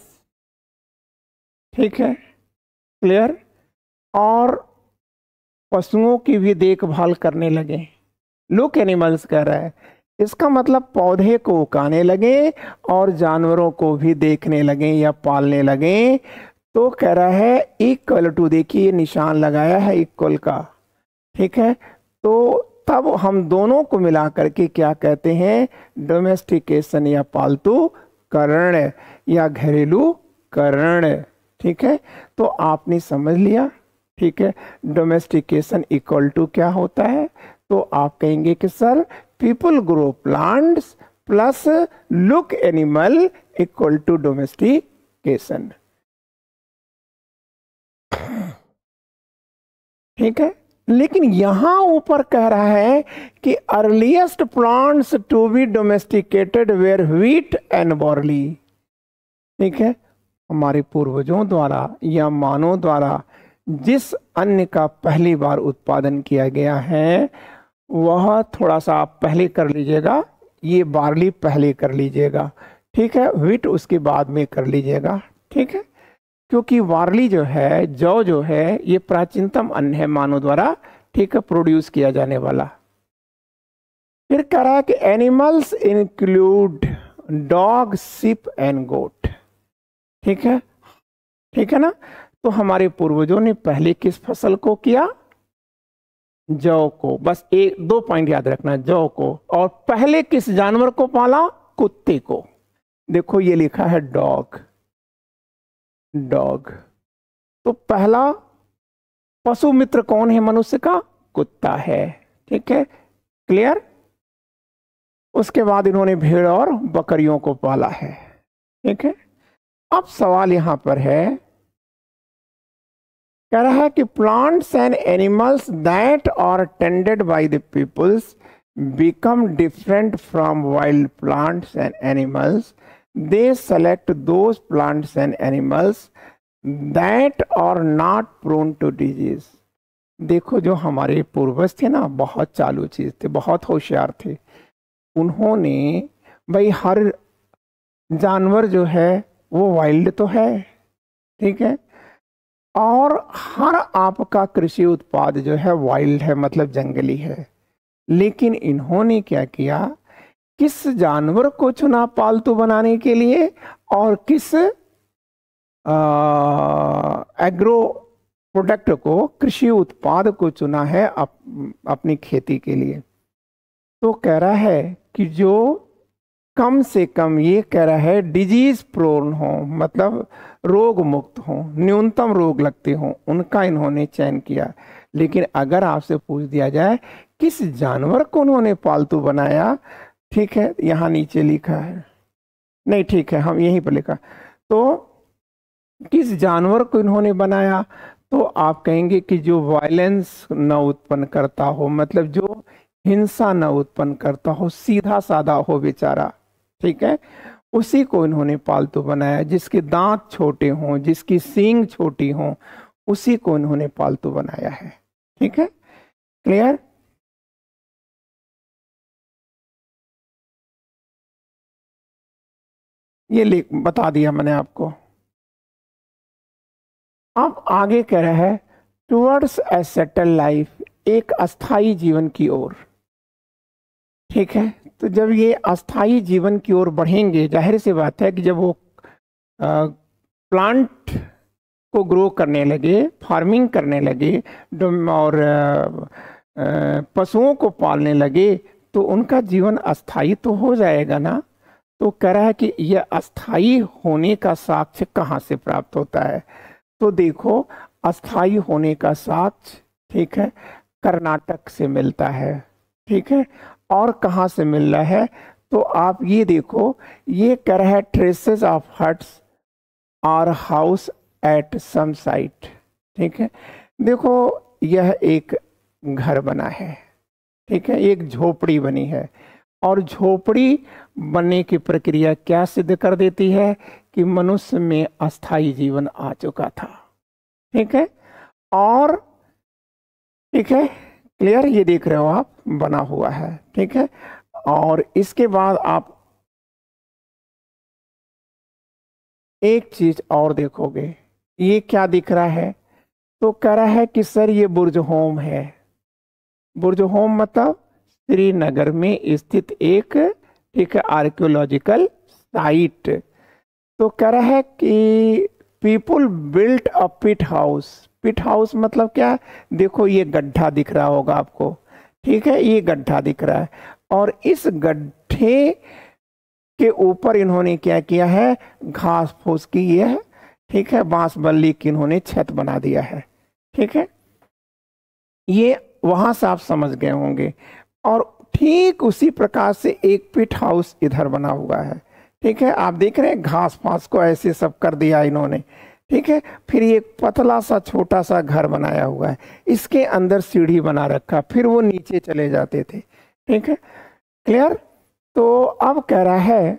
ठीक है, क्लियर। और पशुओं की भी देखभाल करने लगे। लुक एनिमल्स कह रहा है, इसका मतलब पौधे को उगाने लगे और जानवरों को भी देखने लगे या पालने लगे। तो कह रहा है इक्वल टू, देखिए निशान लगाया है इक्वल का। ठीक है। तो तब हम दोनों को मिला करके क्या कहते हैं, डोमेस्टिकेशन या पालतू करण या घरेलू करण। ठीक है। तो आपने समझ लिया। ठीक है। डोमेस्टिकेशन इक्वल टू क्या होता है, तो आप कहेंगे कि sir people grow plants plus look animal equal to domestication. ठीक है। लेकिन यहां ऊपर कह रहा है कि earliest plants to be domesticated were wheat and barley. ठीक है। हमारे पूर्वजों द्वारा या मानव द्वारा जिस अन्न का पहली बार उत्पादन किया गया है, वह थोड़ा सा आप पहले कर लीजिएगा, ये बार्ली पहले कर लीजिएगा। ठीक है। व्हीट उसके बाद में कर लीजिएगा। ठीक है। क्योंकि बार्ली जो है, जौ जो है, ये प्राचीनतम अन्न है मानव द्वारा, ठीक है, प्रोड्यूस किया जाने वाला। फिर कह रहा है कि animals include dog, sheep and goat. ठीक है। ठीक है ना। तो हमारे पूर्वजों ने पहले किस फसल को किया, जौ को। बस एक दो पॉइंट याद रखना, जौ को। और पहले किस जानवर को पाला, कुत्ते को। देखो ये लिखा है डॉग, डॉग। तो पहला पशु मित्र कौन है मनुष्य का, कुत्ता है। ठीक है, क्लियर। उसके बाद इन्होंने भेड़ और बकरियों को पाला है। ठीक है। अब सवाल यहां पर है, कह रहा है कि plants and animals that are tended by the peoples become different from wild plants and animals. They select those plants and animals that are not prone to disease. देखो, जो हमारे पूर्वज थे ना, बहुत चालू चीज थे, बहुत होशियार थे। उन्होंने भाई हर जानवर जो है वो वाइल्ड तो है, ठीक है, और हर आपका कृषि उत्पाद जो है वाइल्ड है, मतलब जंगली है। लेकिन इन्होंने क्या किया, किस जानवर को चुना पालतू बनाने के लिए, और किस एग्रो प्रोडक्ट को, कृषि उत्पाद को चुना है अपनी खेती के लिए। तो कह रहा है कि जो कम से कम, ये कह रहा है डिजीज प्रोन हो, मतलब रोग मुक्त हो, न्यूनतम रोग लगते हो, उनका इन्होंने चयन किया। लेकिन अगर आपसे पूछ दिया जाए किस जानवर को उन्होंने पालतू बनाया, ठीक है, यहाँ नीचे लिखा है, नहीं ठीक है, हम यहीं पर लिखा, तो किस जानवर को इन्होंने बनाया, तो आप कहेंगे कि जो वायलेंस न उत्पन्न करता हो, मतलब जो हिंसा न उत्पन्न करता हो, सीधा साधा हो बेचारा, ठीक है, उसी को इन्होंने पालतू बनाया। जिसके दांत छोटे हों, जिसकी सींग छोटी हों, उसी को इन्होंने पालतू बनाया है। ठीक है, क्लियर? ये लिख बता दिया मैंने आपको। अब आगे कह रहा है टुवर्ड्स ए सेटल लाइफ, एक अस्थाई जीवन की ओर। ठीक है, तो जब ये अस्थाई जीवन की ओर बढ़ेंगे, जाहिर सी बात है कि जब वो प्लांट को ग्रो करने लगे, फार्मिंग करने लगे और पशुओं को पालने लगे, तो उनका जीवन अस्थाई तो हो जाएगा ना। तो कह रहा है कि यह अस्थाई होने का साक्ष्य कहाँ से प्राप्त होता है। तो देखो, अस्थाई होने का साक्ष्य, ठीक है, कर्नाटक से मिलता है। ठीक है, और कहाँ से मिल रहा है, तो आप ये देखो, ये कह रहा है ट्रेसेस ऑफ हट्स और हाउस एट सम साइट। ठीक है, देखो यह एक घर बना है, ठीक है, एक झोपड़ी बनी है, और झोपड़ी बनने की प्रक्रिया क्या सिद्ध कर देती है कि मनुष्य में अस्थाई जीवन आ चुका था। ठीक है, और ठीक है, क्लियर, ये देख रहे हो आप, बना हुआ है। ठीक है, और इसके बाद आप एक चीज और देखोगे, ये क्या दिख रहा है, तो कह रहा है कि सर ये बुर्ज होम है। बुर्ज होम मतलब श्रीनगर में स्थित एक, ठीक है, आर्कियोलॉजिकल साइट। तो कह रहा है कि people built a pit house. Pit house मतलब क्या, देखो ये गड्ढा दिख रहा होगा आपको, ठीक है, ये गड्ढा दिख रहा है, और इस गड्ढे के ऊपर इन्होंने क्या किया है, घास फूस की है, ठीक है, बांस बल्ली की इन्होंने छत बना दिया है। ठीक है, ये वहां से आप समझ गए होंगे। और ठीक उसी प्रकार से एक पिट हाउस इधर बना हुआ है। ठीक है, आप देख रहे हैं घास फास को ऐसे सब कर दिया इन्होंने। ठीक है, फिर ये पतला सा छोटा सा घर बनाया हुआ है, इसके अंदर सीढ़ी बना रखा, फिर वो नीचे चले जाते थे। ठीक है, क्लियर? तो अब कह रहा है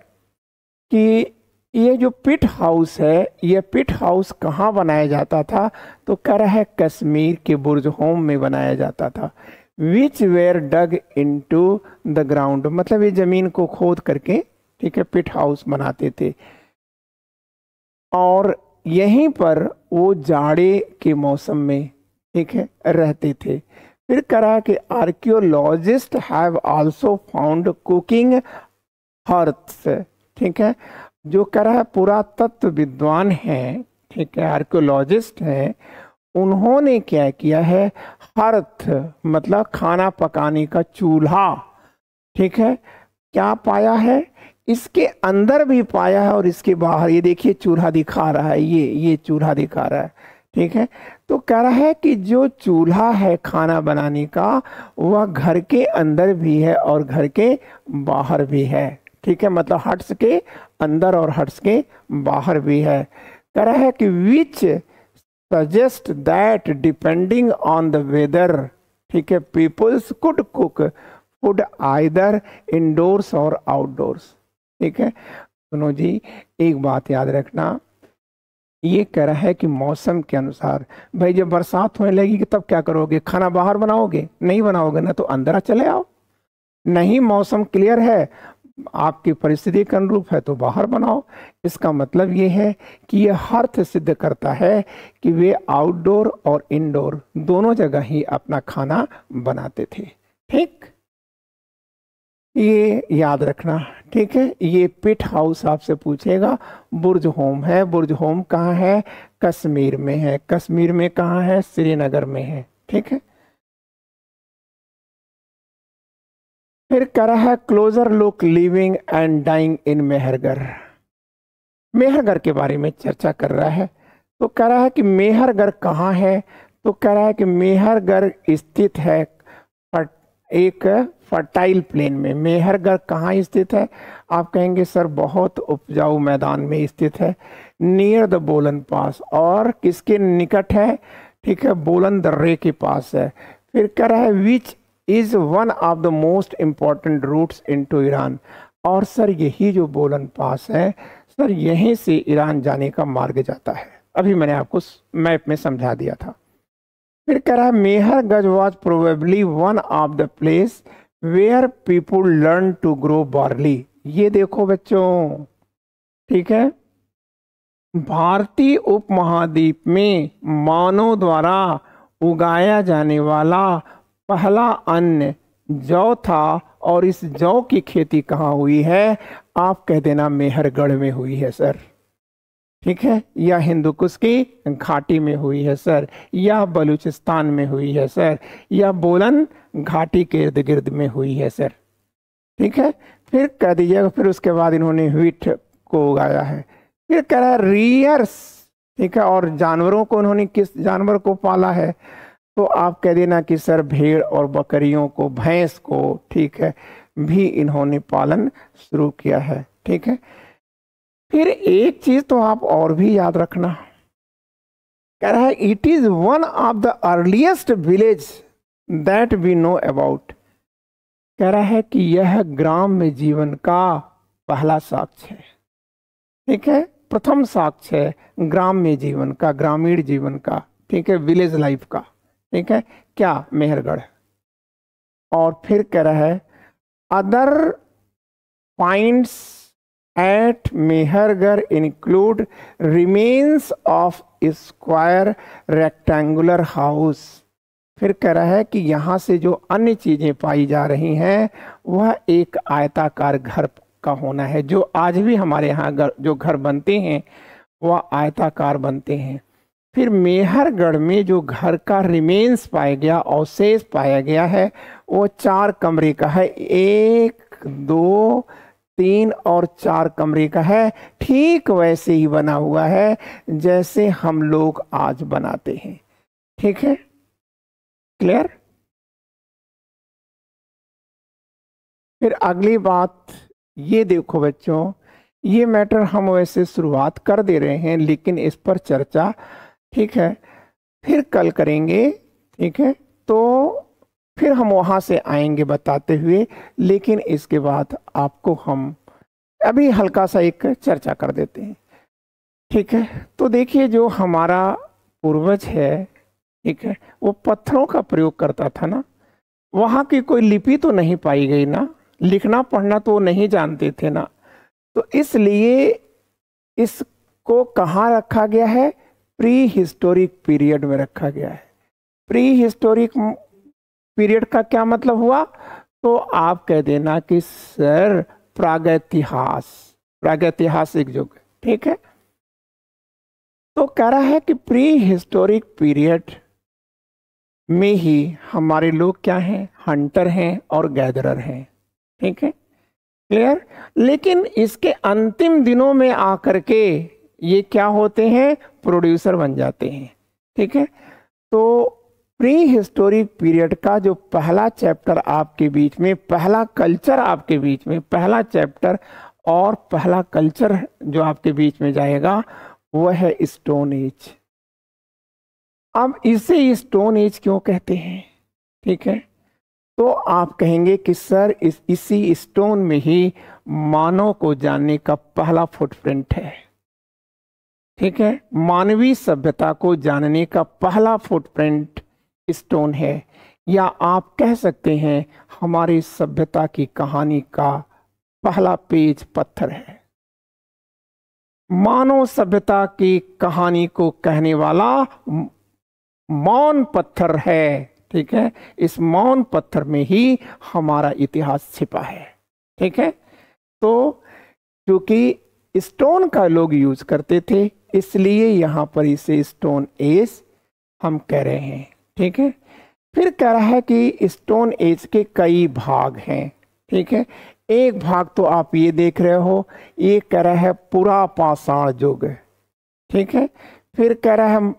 कि ये जो पिट हाउस है, ये पिट हाउस कहाँ बनाया जाता था, तो कह रहा है कश्मीर के बुर्ज होम में बनाया जाता था। Which were dug into the ground, मतलब ये जमीन को खोद करके, ठीक है, पिट हाउस बनाते थे, और यहीं पर वो जाड़े के मौसम में, ठीक है, रहते थे। फिर कह रहा है कि archaeologist have also found cooking hearths. ठीक है, जो कह रहा है पुरातत्व विद्वान है, ठीक है, आर्कियोलॉजिस्ट है, उन्होंने क्या किया है, हर्थ मतलब खाना पकाने का चूल्हा, ठीक है, क्या पाया है, इसके अंदर भी पाया है और इसके बाहर, ये देखिए चूल्हा दिखा रहा है, ये चूल्हा दिखा रहा है। ठीक है, तो कह रहा है कि जो चूल्हा है खाना बनाने का, वह घर के अंदर भी है और घर के बाहर भी है। ठीक है, मतलब हट्स के अंदर और हट्स के बाहर भी है। कह रहा है कि which suggest that depending on the weather, ठीक है, peoples could cook food either indoors और आउटडोर्स। ठीक है, सुनो जी, एक बात याद रखना, ये कह रहा है कि मौसम के अनुसार, भाई जब बरसात होने लगेगी तब क्या करोगे, खाना बाहर बनाओगे, नहीं बनाओगे ना, तो अंदर चले आओ। नहीं मौसम क्लियर है, आपकी परिस्थिति के अनुरूप है, तो बाहर बनाओ। इसका मतलब ये है कि ये अर्थ सिद्ध करता है कि वे आउटडोर और इंडोर दोनों जगह ही अपना खाना बनाते थे। ठीक, ये याद रखना। ठीक है, ये पिट हाउस आपसे पूछेगा, बुर्ज होम है। बुर्ज होम कहाँ है, कश्मीर में है। कश्मीर में कहाँ है, श्रीनगर में है। ठीक है, फिर कर रहा है closer look living and dying in Mehrgarh. Mehrgarh के बारे में चर्चा कर रहा है। तो कह रहा है कि मेहरगढ़ कहाँ है, तो कह रहा है कि मेहरगढ़ स्थित है एक फर्टाइल प्लेन में। मेहरगढ़ कहाँ स्थित है, आप कहेंगे सर बहुत उपजाऊ मैदान में स्थित है, नियर द बोलन पास। और किसके निकट है, ठीक है, बोलन दर्रे के पास है। फिर कह रहा है which is one of the most important routes into Iran. और सर यही जो बोलन पास है सर, यहीं से ईरान जाने का मार्ग जाता है। अभी मैंने आपको मैप में समझा दिया था। फिर कह रहा है Mehrgarh was probably one of the place where people learn to grow barley. ये देखो बच्चों, ठीक है, भारतीय उपमहाद्वीप में मानव द्वारा उगाया जाने वाला पहला अन्न जौ था। और इस जौ की खेती कहाँ हुई है? आप कह देना मेहरगढ़ में हुई है सर, ठीक है, या हिंदुकुश की घाटी में हुई है सर, या बलूचिस्तान में हुई है सर, या बोलन घाटी के इर्द गिर्द में हुई है सर, ठीक है। फिर कह दीजिएगा, फिर उसके बाद इन्होंने व्हीट को उगाया है। फिर कह रहा है रियर्स, ठीक है, और जानवरों को उन्होंने किस जानवर को पाला है? तो आप कह देना कि सर भेड़ और बकरियों को, भैंस को, ठीक है, भी इन्होंने पालन शुरू किया है, ठीक है। फिर एक चीज तो आप और भी याद रखना, कह रहा है it is one of the earliest village that we know about. कह रहा है कि यह ग्राम में जीवन का पहला साक्ष्य है, ठीक है, प्रथम साक्ष्य है ग्राम में जीवन का, ग्रामीण जीवन का, ठीक है, विलेज लाइफ का, ठीक है, क्या? मेहरगढ़। और फिर कह रहा है other points at Mehrgarh include remains of square rectangular house. फिर कह रहा है कि यहाँ से जो अन्य चीजें पाई जा रही हैं वह एक आयताकार घर का होना है। जो आज भी हमारे यहाँ जो घर बनते हैं वह आयताकार बनते हैं। फिर मेहरगढ़ में जो घर का रिमेन्स पाया गया, अवशेष पाया गया है, वो 4 कमरे का है। 1, 2, 3 और 4 कमरे का है। ठीक वैसे ही बना हुआ है जैसे हम लोग आज बनाते हैं, ठीक है, क्लियर। फिर अगली बात ये देखो बच्चों, ये मैटर हम वैसे शुरुआत कर दे रहे हैं लेकिन इस पर चर्चा, ठीक है, फिर कल करेंगे, ठीक है। तो फिर हम वहां से आएंगे बताते हुए, लेकिन इसके बाद आपको हम अभी हल्का सा एक चर्चा कर देते हैं, ठीक है। तो देखिए जो हमारा पूर्वज है, ठीक है, वो पत्थरों का प्रयोग करता था ना, वहां की कोई लिपि तो नहीं पाई गई ना, लिखना पढ़ना तो वो नहीं जानते थे ना, तो इसलिए इसको कहाँ रखा गया है? प्री हिस्टोरिक पीरियड में रखा गया है। प्री हिस्टोरिक पीरियड का क्या मतलब हुआ? तो आप कह देना कि सर प्रागैतिहास, प्रागैतिहासिक युग, ठीक है। तो कह रहा है कि प्री हिस्टोरिक पीरियड में ही हमारे लोग क्या हैं? हंटर हैं और गैदरर हैं, ठीक है, क्लियर। लेकिन इसके अंतिम दिनों में आकर के ये क्या होते हैं? प्रोड्यूसर बन जाते हैं, ठीक है। तो प्री हिस्टोरिक पीरियड का जो पहला चैप्टर आपके बीच में, पहला कल्चर आपके बीच में, पहला चैप्टर और पहला कल्चर जो आपके बीच में जाएगा वह है स्टोन एज। अब इसे स्टोन एज क्यों कहते हैं? ठीक है, तो आप कहेंगे कि सर इसी स्टोन में ही मानव को जानने का पहला फुटप्रिंट है, ठीक है, मानवीय सभ्यता को जानने का पहला फुटप्रिंट स्टोन है, या आप कह सकते हैं हमारी सभ्यता की कहानी का पहला पेज पत्थर है। मानव सभ्यता की कहानी को कहने वाला मौन पत्थर है, ठीक है, इस मौन पत्थर में ही हमारा इतिहास छिपा है, ठीक है। तो क्योंकि स्टोन का लोग यूज करते थे इसलिए यहां पर इसे स्टोन एज हम कह रहे हैं, ठीक है। फिर कह रहा है कि स्टोन एज के कई भाग हैं, ठीक है। एक भाग तो आप ये देख रहे हो, ये कह रहा है पुरा पाषाण युग, ठीक है। फिर कह रहा है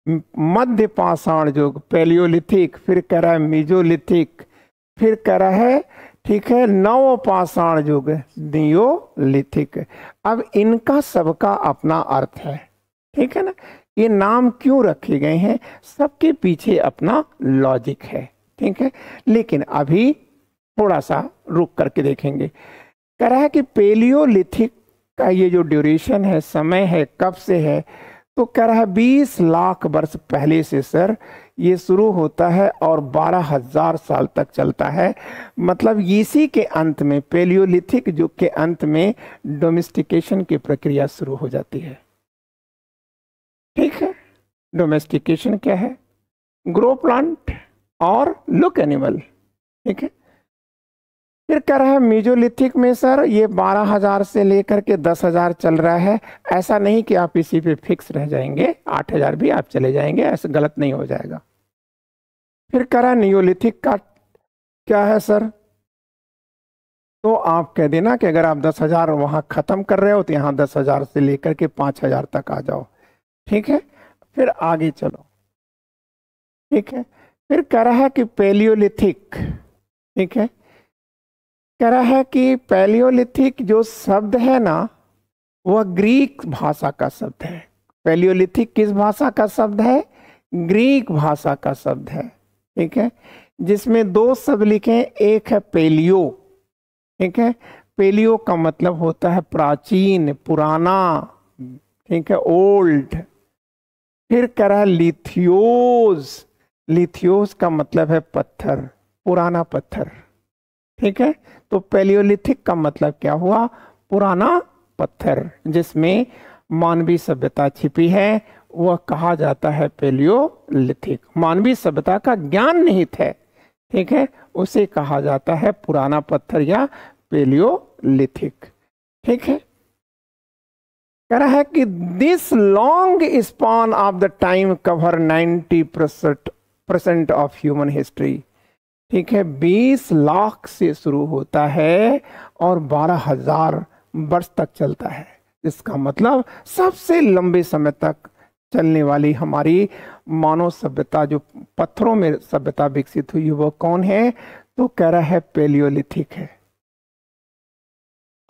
मध्य पाषाण युग, पैलियोलिथिक, फिर कह रहा है मेजोलिथिक, फिर कह रहा है, ठीक है, नव पाषाण युग, नियोलिथिक। अब इनका सबका अपना अर्थ है, ठीक है ना। ये नाम क्यों रखे गए हैं? सबके पीछे अपना लॉजिक है, ठीक है, लेकिन अभी थोड़ा सा रुक करके देखेंगे। कह रहा है कि पेलियोलिथिक का ये जो ड्यूरेशन है, समय है, कब से है, तो कह रहा है 20 लाख वर्ष पहले से सर ये शुरू होता है और 12,000 साल तक चलता है। मतलब इसी के अंत में, पेलियोलिथिक युग के अंत में डोमेस्टिकेशन की प्रक्रिया शुरू हो जाती है। ठीक है, डोमेस्टिकेशन क्या है? ग्रो प्लांट और लुक एनिमल। ठीक है, फिर कह रहा है मेजोलिथिक में सर ये 12,000 से लेकर के 10,000 चल रहा है। ऐसा नहीं कि आप इसी पे फिक्स रह जाएंगे, 8,000 भी आप चले जाएंगे, ऐसा गलत नहीं हो जाएगा। फिर कह रहा है नियोलिथिक का क्या है सर? तो आप कह देना कि अगर आप 10,000 वहां खत्म कर रहे हो तो यहाँ 10,000 से लेकर के 5,000 तक आ जाओ। ठीक है, फिर आगे चलो। ठीक है, फिर कह रहा है कि पेलियोलिथिक। ठीक है, कह रहा है कि पेलियोलिथिक जो शब्द है ना, वह ग्रीक भाषा का शब्द है। पेलियोलिथिक किस भाषा का शब्द है? ग्रीक भाषा का शब्द है। ठीक है, जिसमें दो शब्द लिखे, एक है पेलियो। ठीक है, पेलियो का मतलब होता है प्राचीन, पुराना। ठीक है, ओल्ड। फिर कह रहा है लिथियोस। लिथियोस का मतलब है पत्थर, पुराना पत्थर। ठीक है, तो पेलियोलिथिक का मतलब क्या हुआ? पुराना पत्थर, जिसमें मानवीय सभ्यता छिपी है, वह कहा जाता है पेलियोलिथिक। मानवीय सभ्यता का ज्ञान निहित है, ठीक है, उसे कहा जाता है पुराना पत्थर या पेलियोलिथिक। ठीक है, कह रहा है कि this long span of the time cover 90% of human history. ठीक है, 20 लाख से शुरू होता है और 12,000 वर्ष तक चलता है। इसका मतलब सबसे लंबे समय तक चलने वाली हमारी मानव सभ्यता, जो पत्थरों में सभ्यता विकसित हुई, वो कौन है? तो कह रहा है पेलियोलिथिक है।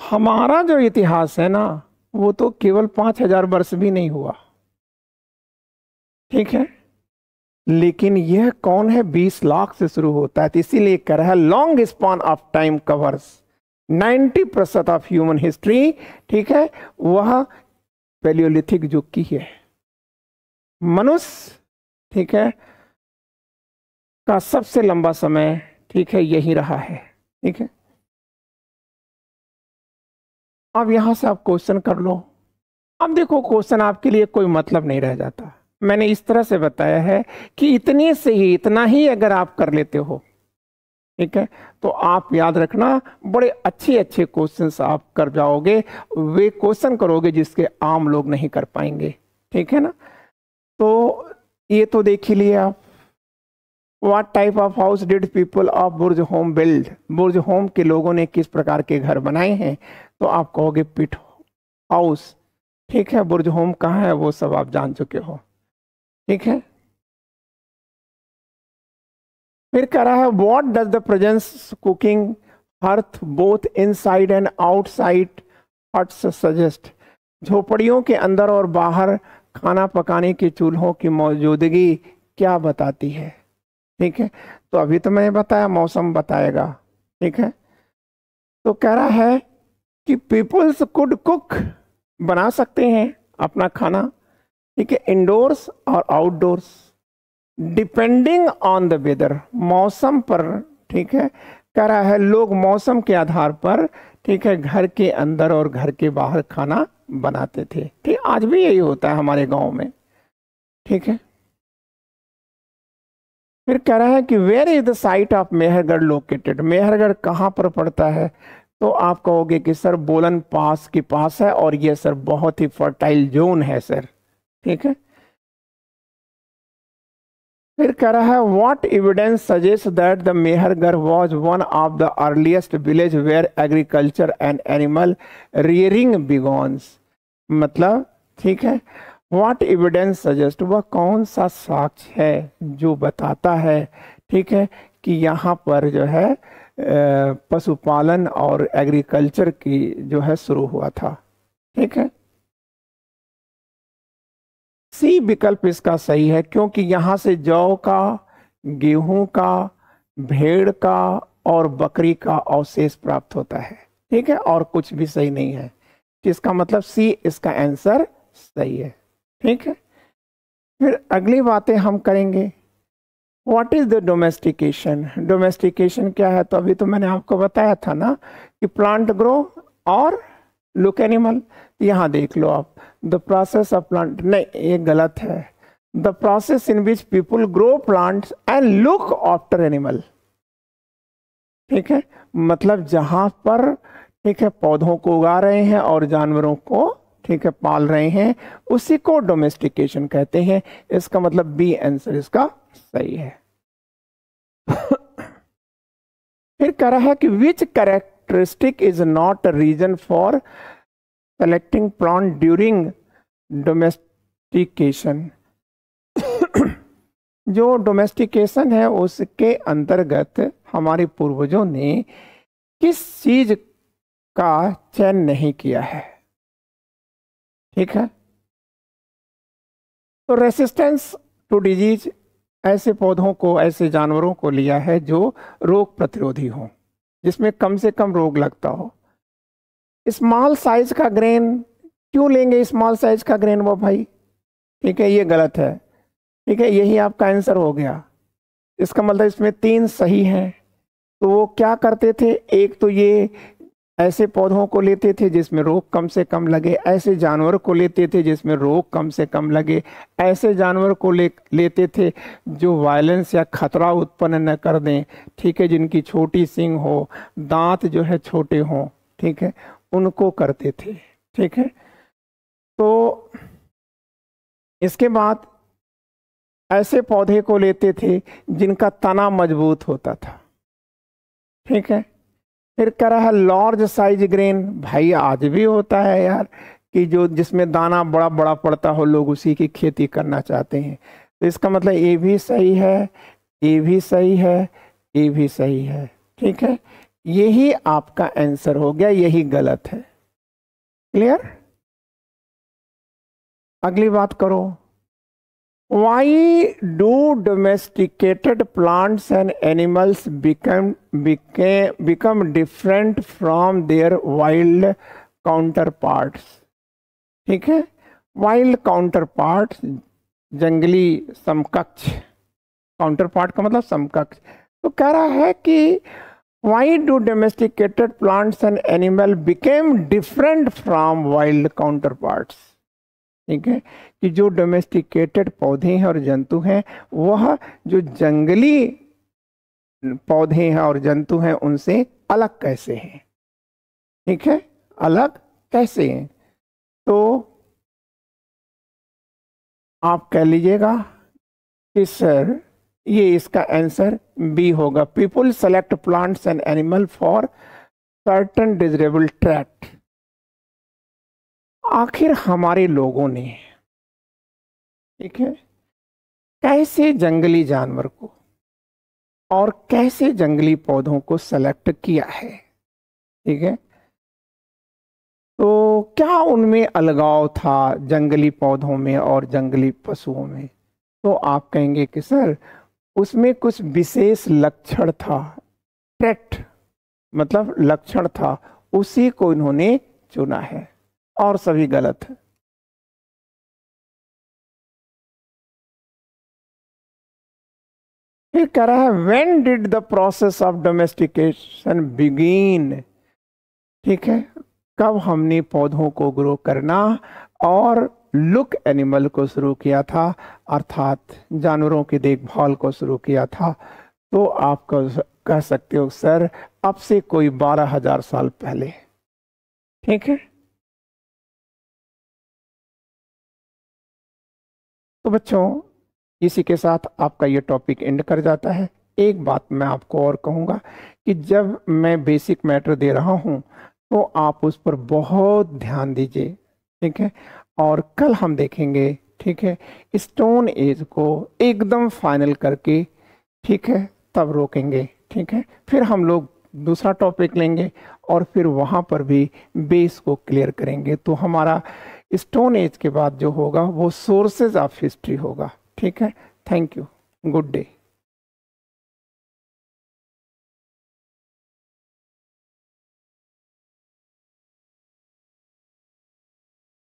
हमारा जो इतिहास है ना, वो तो केवल 5,000 वर्ष भी नहीं हुआ। ठीक है, लेकिन यह कौन है? 20 लाख से शुरू होता है, तो इसीलिए कह रहा है long span of time covers 90% of human history. ठीक है, वह पेलियोलिथिक युग की है। मनुष्य, ठीक है, का सबसे लंबा समय, ठीक है, यही रहा है। ठीक है, अब यहां से आप क्वेश्चन कर लो। अब देखो, क्वेश्चन आपके लिए कोई मतलब नहीं रह जाता। मैंने इस तरह से बताया है कि इतने से ही, इतना ही अगर आप कर लेते हो, ठीक है, तो आप याद रखना बड़े अच्छे अच्छे क्वेश्चंस आप कर जाओगे। वे क्वेश्चन करोगे जिसके आम लोग नहीं कर पाएंगे। ठीक है ना? तो ये तो देख ही लिए आप। What type of house did people of Burj home build? Burj home के लोगों ने किस प्रकार के घर बनाए हैं? तो आप कहोगे पिट हाउस। ठीक है, बुर्ज होम कहाँ है वो सब आप जान चुके हो। ठीक है, फिर कह रहा है what does the presence cooking hearth both inside and outside huts suggest? झोपड़ियों के अंदर और बाहर खाना पकाने के चूल्हों की मौजूदगी क्या बताती है? ठीक है, तो अभी तो मैंने बताया, मौसम बताएगा। ठीक है, तो कह रहा है कि पीपल्स कुड कुक, बना सकते हैं अपना खाना, ठीक है, इंडोर्स और outdoors, depending on the weather, मौसम पर। ठीक है, कह रहा है लोग मौसम के आधार पर, ठीक है, घर के अंदर और घर के बाहर खाना बनाते थे। ठीक, आज भी यही होता है हमारे गांव में। ठीक है, फिर कह रहा है कि where is the site of Mehrgarh located? Mehrgarh कहाँ पर पड़ता है? तो आप कहोगे कि सर बोलन पास के पास है, और ये सर बहुत ही फर्टाइल जोन है सर। ठीक है, फिर कह रहा है what evidence suggest that the Mehrgarh was one of the earliest village where agriculture and animal rearing begins? मतलब, ठीक है, व्हाट एविडेंस सजेस्ट, वह कौन सा साक्ष्य है जो बताता है, ठीक है, कि यहाँ पर जो है पशुपालन और एग्रीकल्चर की जो है शुरू हुआ था। ठीक है, सी विकल्प इसका सही है, क्योंकि यहाँ से जौ का, गेहूं का, भेड़ का और बकरी का अवशेष प्राप्त होता है। ठीक है, और कुछ भी सही नहीं है, इसका मतलब सी इसका आंसर सही है। ठीक है, फिर अगली बातें हम करेंगे। What is the domestication? Domestication क्या है? तो अभी तो मैंने आपको बताया था ना कि प्लांट ग्रो और लुक एनिमल। यहाँ देख लो आप, द प्रोसेस ऑफ प्लांट, नहीं ये गलत है। The process in which people grow plants and look after animal. ठीक है, मतलब जहां पर ठीक है पौधों को उगा रहे हैं और जानवरों को ठीक है पाल रहे हैं, उसी को डोमेस्टिकेशन कहते हैं। इसका मतलब बी आंसर इसका सही है। फिर कह रहा है कि which characteristic is not a reason for selecting plant during domestication. जो डोमेस्टिकेशन है उसके अंतर्गत हमारे पूर्वजों ने किस चीज का चयन नहीं किया है? ठीक है, तो रेसिस्टेंस टू डिजीज, ऐसे पौधों को ऐसे जानवरों को लिया है जो रोग प्रतिरोधी हो, जिसमें कम से कम रोग लगता हो। स्मॉल साइज का ग्रेन, क्यों लेंगे स्मॉल साइज का ग्रेन वो भाई? ठीक है, ये गलत है। ठीक है, यही आपका आंसर हो गया। इसका मतलब इसमें 3 सही हैं। तो वो क्या करते थे, एक तो ये ऐसे पौधों को लेते थे जिसमें रोग कम से कम लगे, ऐसे जानवर को लेते थे जिसमें रोग कम से कम लगे, ऐसे जानवर को लेते थे जो वायलेंस या खतरा उत्पन्न न कर दें। ठीक है, जिनकी छोटी सींग हो, दांत जो है छोटे हों, ठीक है, उनको करते थे। ठीक है, तो इसके बाद ऐसे पौधे को लेते थे जिनका तना मजबूत होता था। ठीक है, फिर कह रहा है लार्ज साइज ग्रेन, भाई आज भी होता है यार कि जो जिसमें दाना बड़ा बड़ा पड़ता हो, लोग उसी की खेती करना चाहते हैं। तो इसका मतलब ए भी सही है, ए भी सही है, ए भी सही है। ठीक है, यही आपका आंसर हो गया, यही गलत है। क्लियर? अगली बात करो। Why do domesticated plants and animals become different from their wild counterparts? ठीक है, वाइल्ड काउंटरपार्ट, जंगली समकक्ष, काउंटरपार्ट का मतलब समकक्ष। तो कह रहा है कि why do domesticated plants and animal became different from wild counterparts? ठीक है, कि जो डोमेस्टिकेटेड पौधे हैं और जंतु हैं, वह जो जंगली पौधे हैं और जंतु हैं उनसे अलग कैसे हैं? ठीक है, अलग कैसे हैं? तो आप कह लीजिएगा कि सर ये इसका आंसर बी होगा। People select plants and animal for certain desirable trait. आखिर हमारे लोगों ने, ठीक है, कैसे जंगली जानवर को और कैसे जंगली पौधों को सेलेक्ट किया है? ठीक है, तो क्या उनमें अलगाव था जंगली पौधों में और जंगली पशुओं में? तो आप कहेंगे कि सर उसमें कुछ विशेष लक्षण था, ट्रेट मतलब लक्षण था, उसी को इन्होंने चुना है, और सभी गलत है। फिर कह रहा है when did the process of domestication begin? ठीक है, कब हमने पौधों को ग्रो करना और लुक एनिमल को शुरू किया था, अर्थात जानवरों की देखभाल को शुरू किया था? तो आप कह सकते हो सर अब से कोई 12,000 साल पहले। ठीक है, तो बच्चों इसी के साथ आपका ये टॉपिक एंड कर जाता है। एक बात मैं आपको और कहूँगा कि जब मैं बेसिक मैटर दे रहा हूँ तो आप उस पर बहुत ध्यान दीजिए। ठीक है, और कल हम देखेंगे, ठीक है, स्टोन एज को एकदम फाइनल करके, ठीक है, तब रोकेंगे। ठीक है, फिर हम लोग दूसरा टॉपिक लेंगे और फिर वहाँ पर भी बेस को क्लियर करेंगे। तो हमारा स्टोन एज के बाद जो होगा वो सोर्सेज ऑफ हिस्ट्री होगा। ठीक है, थैंक यू, गुड डे।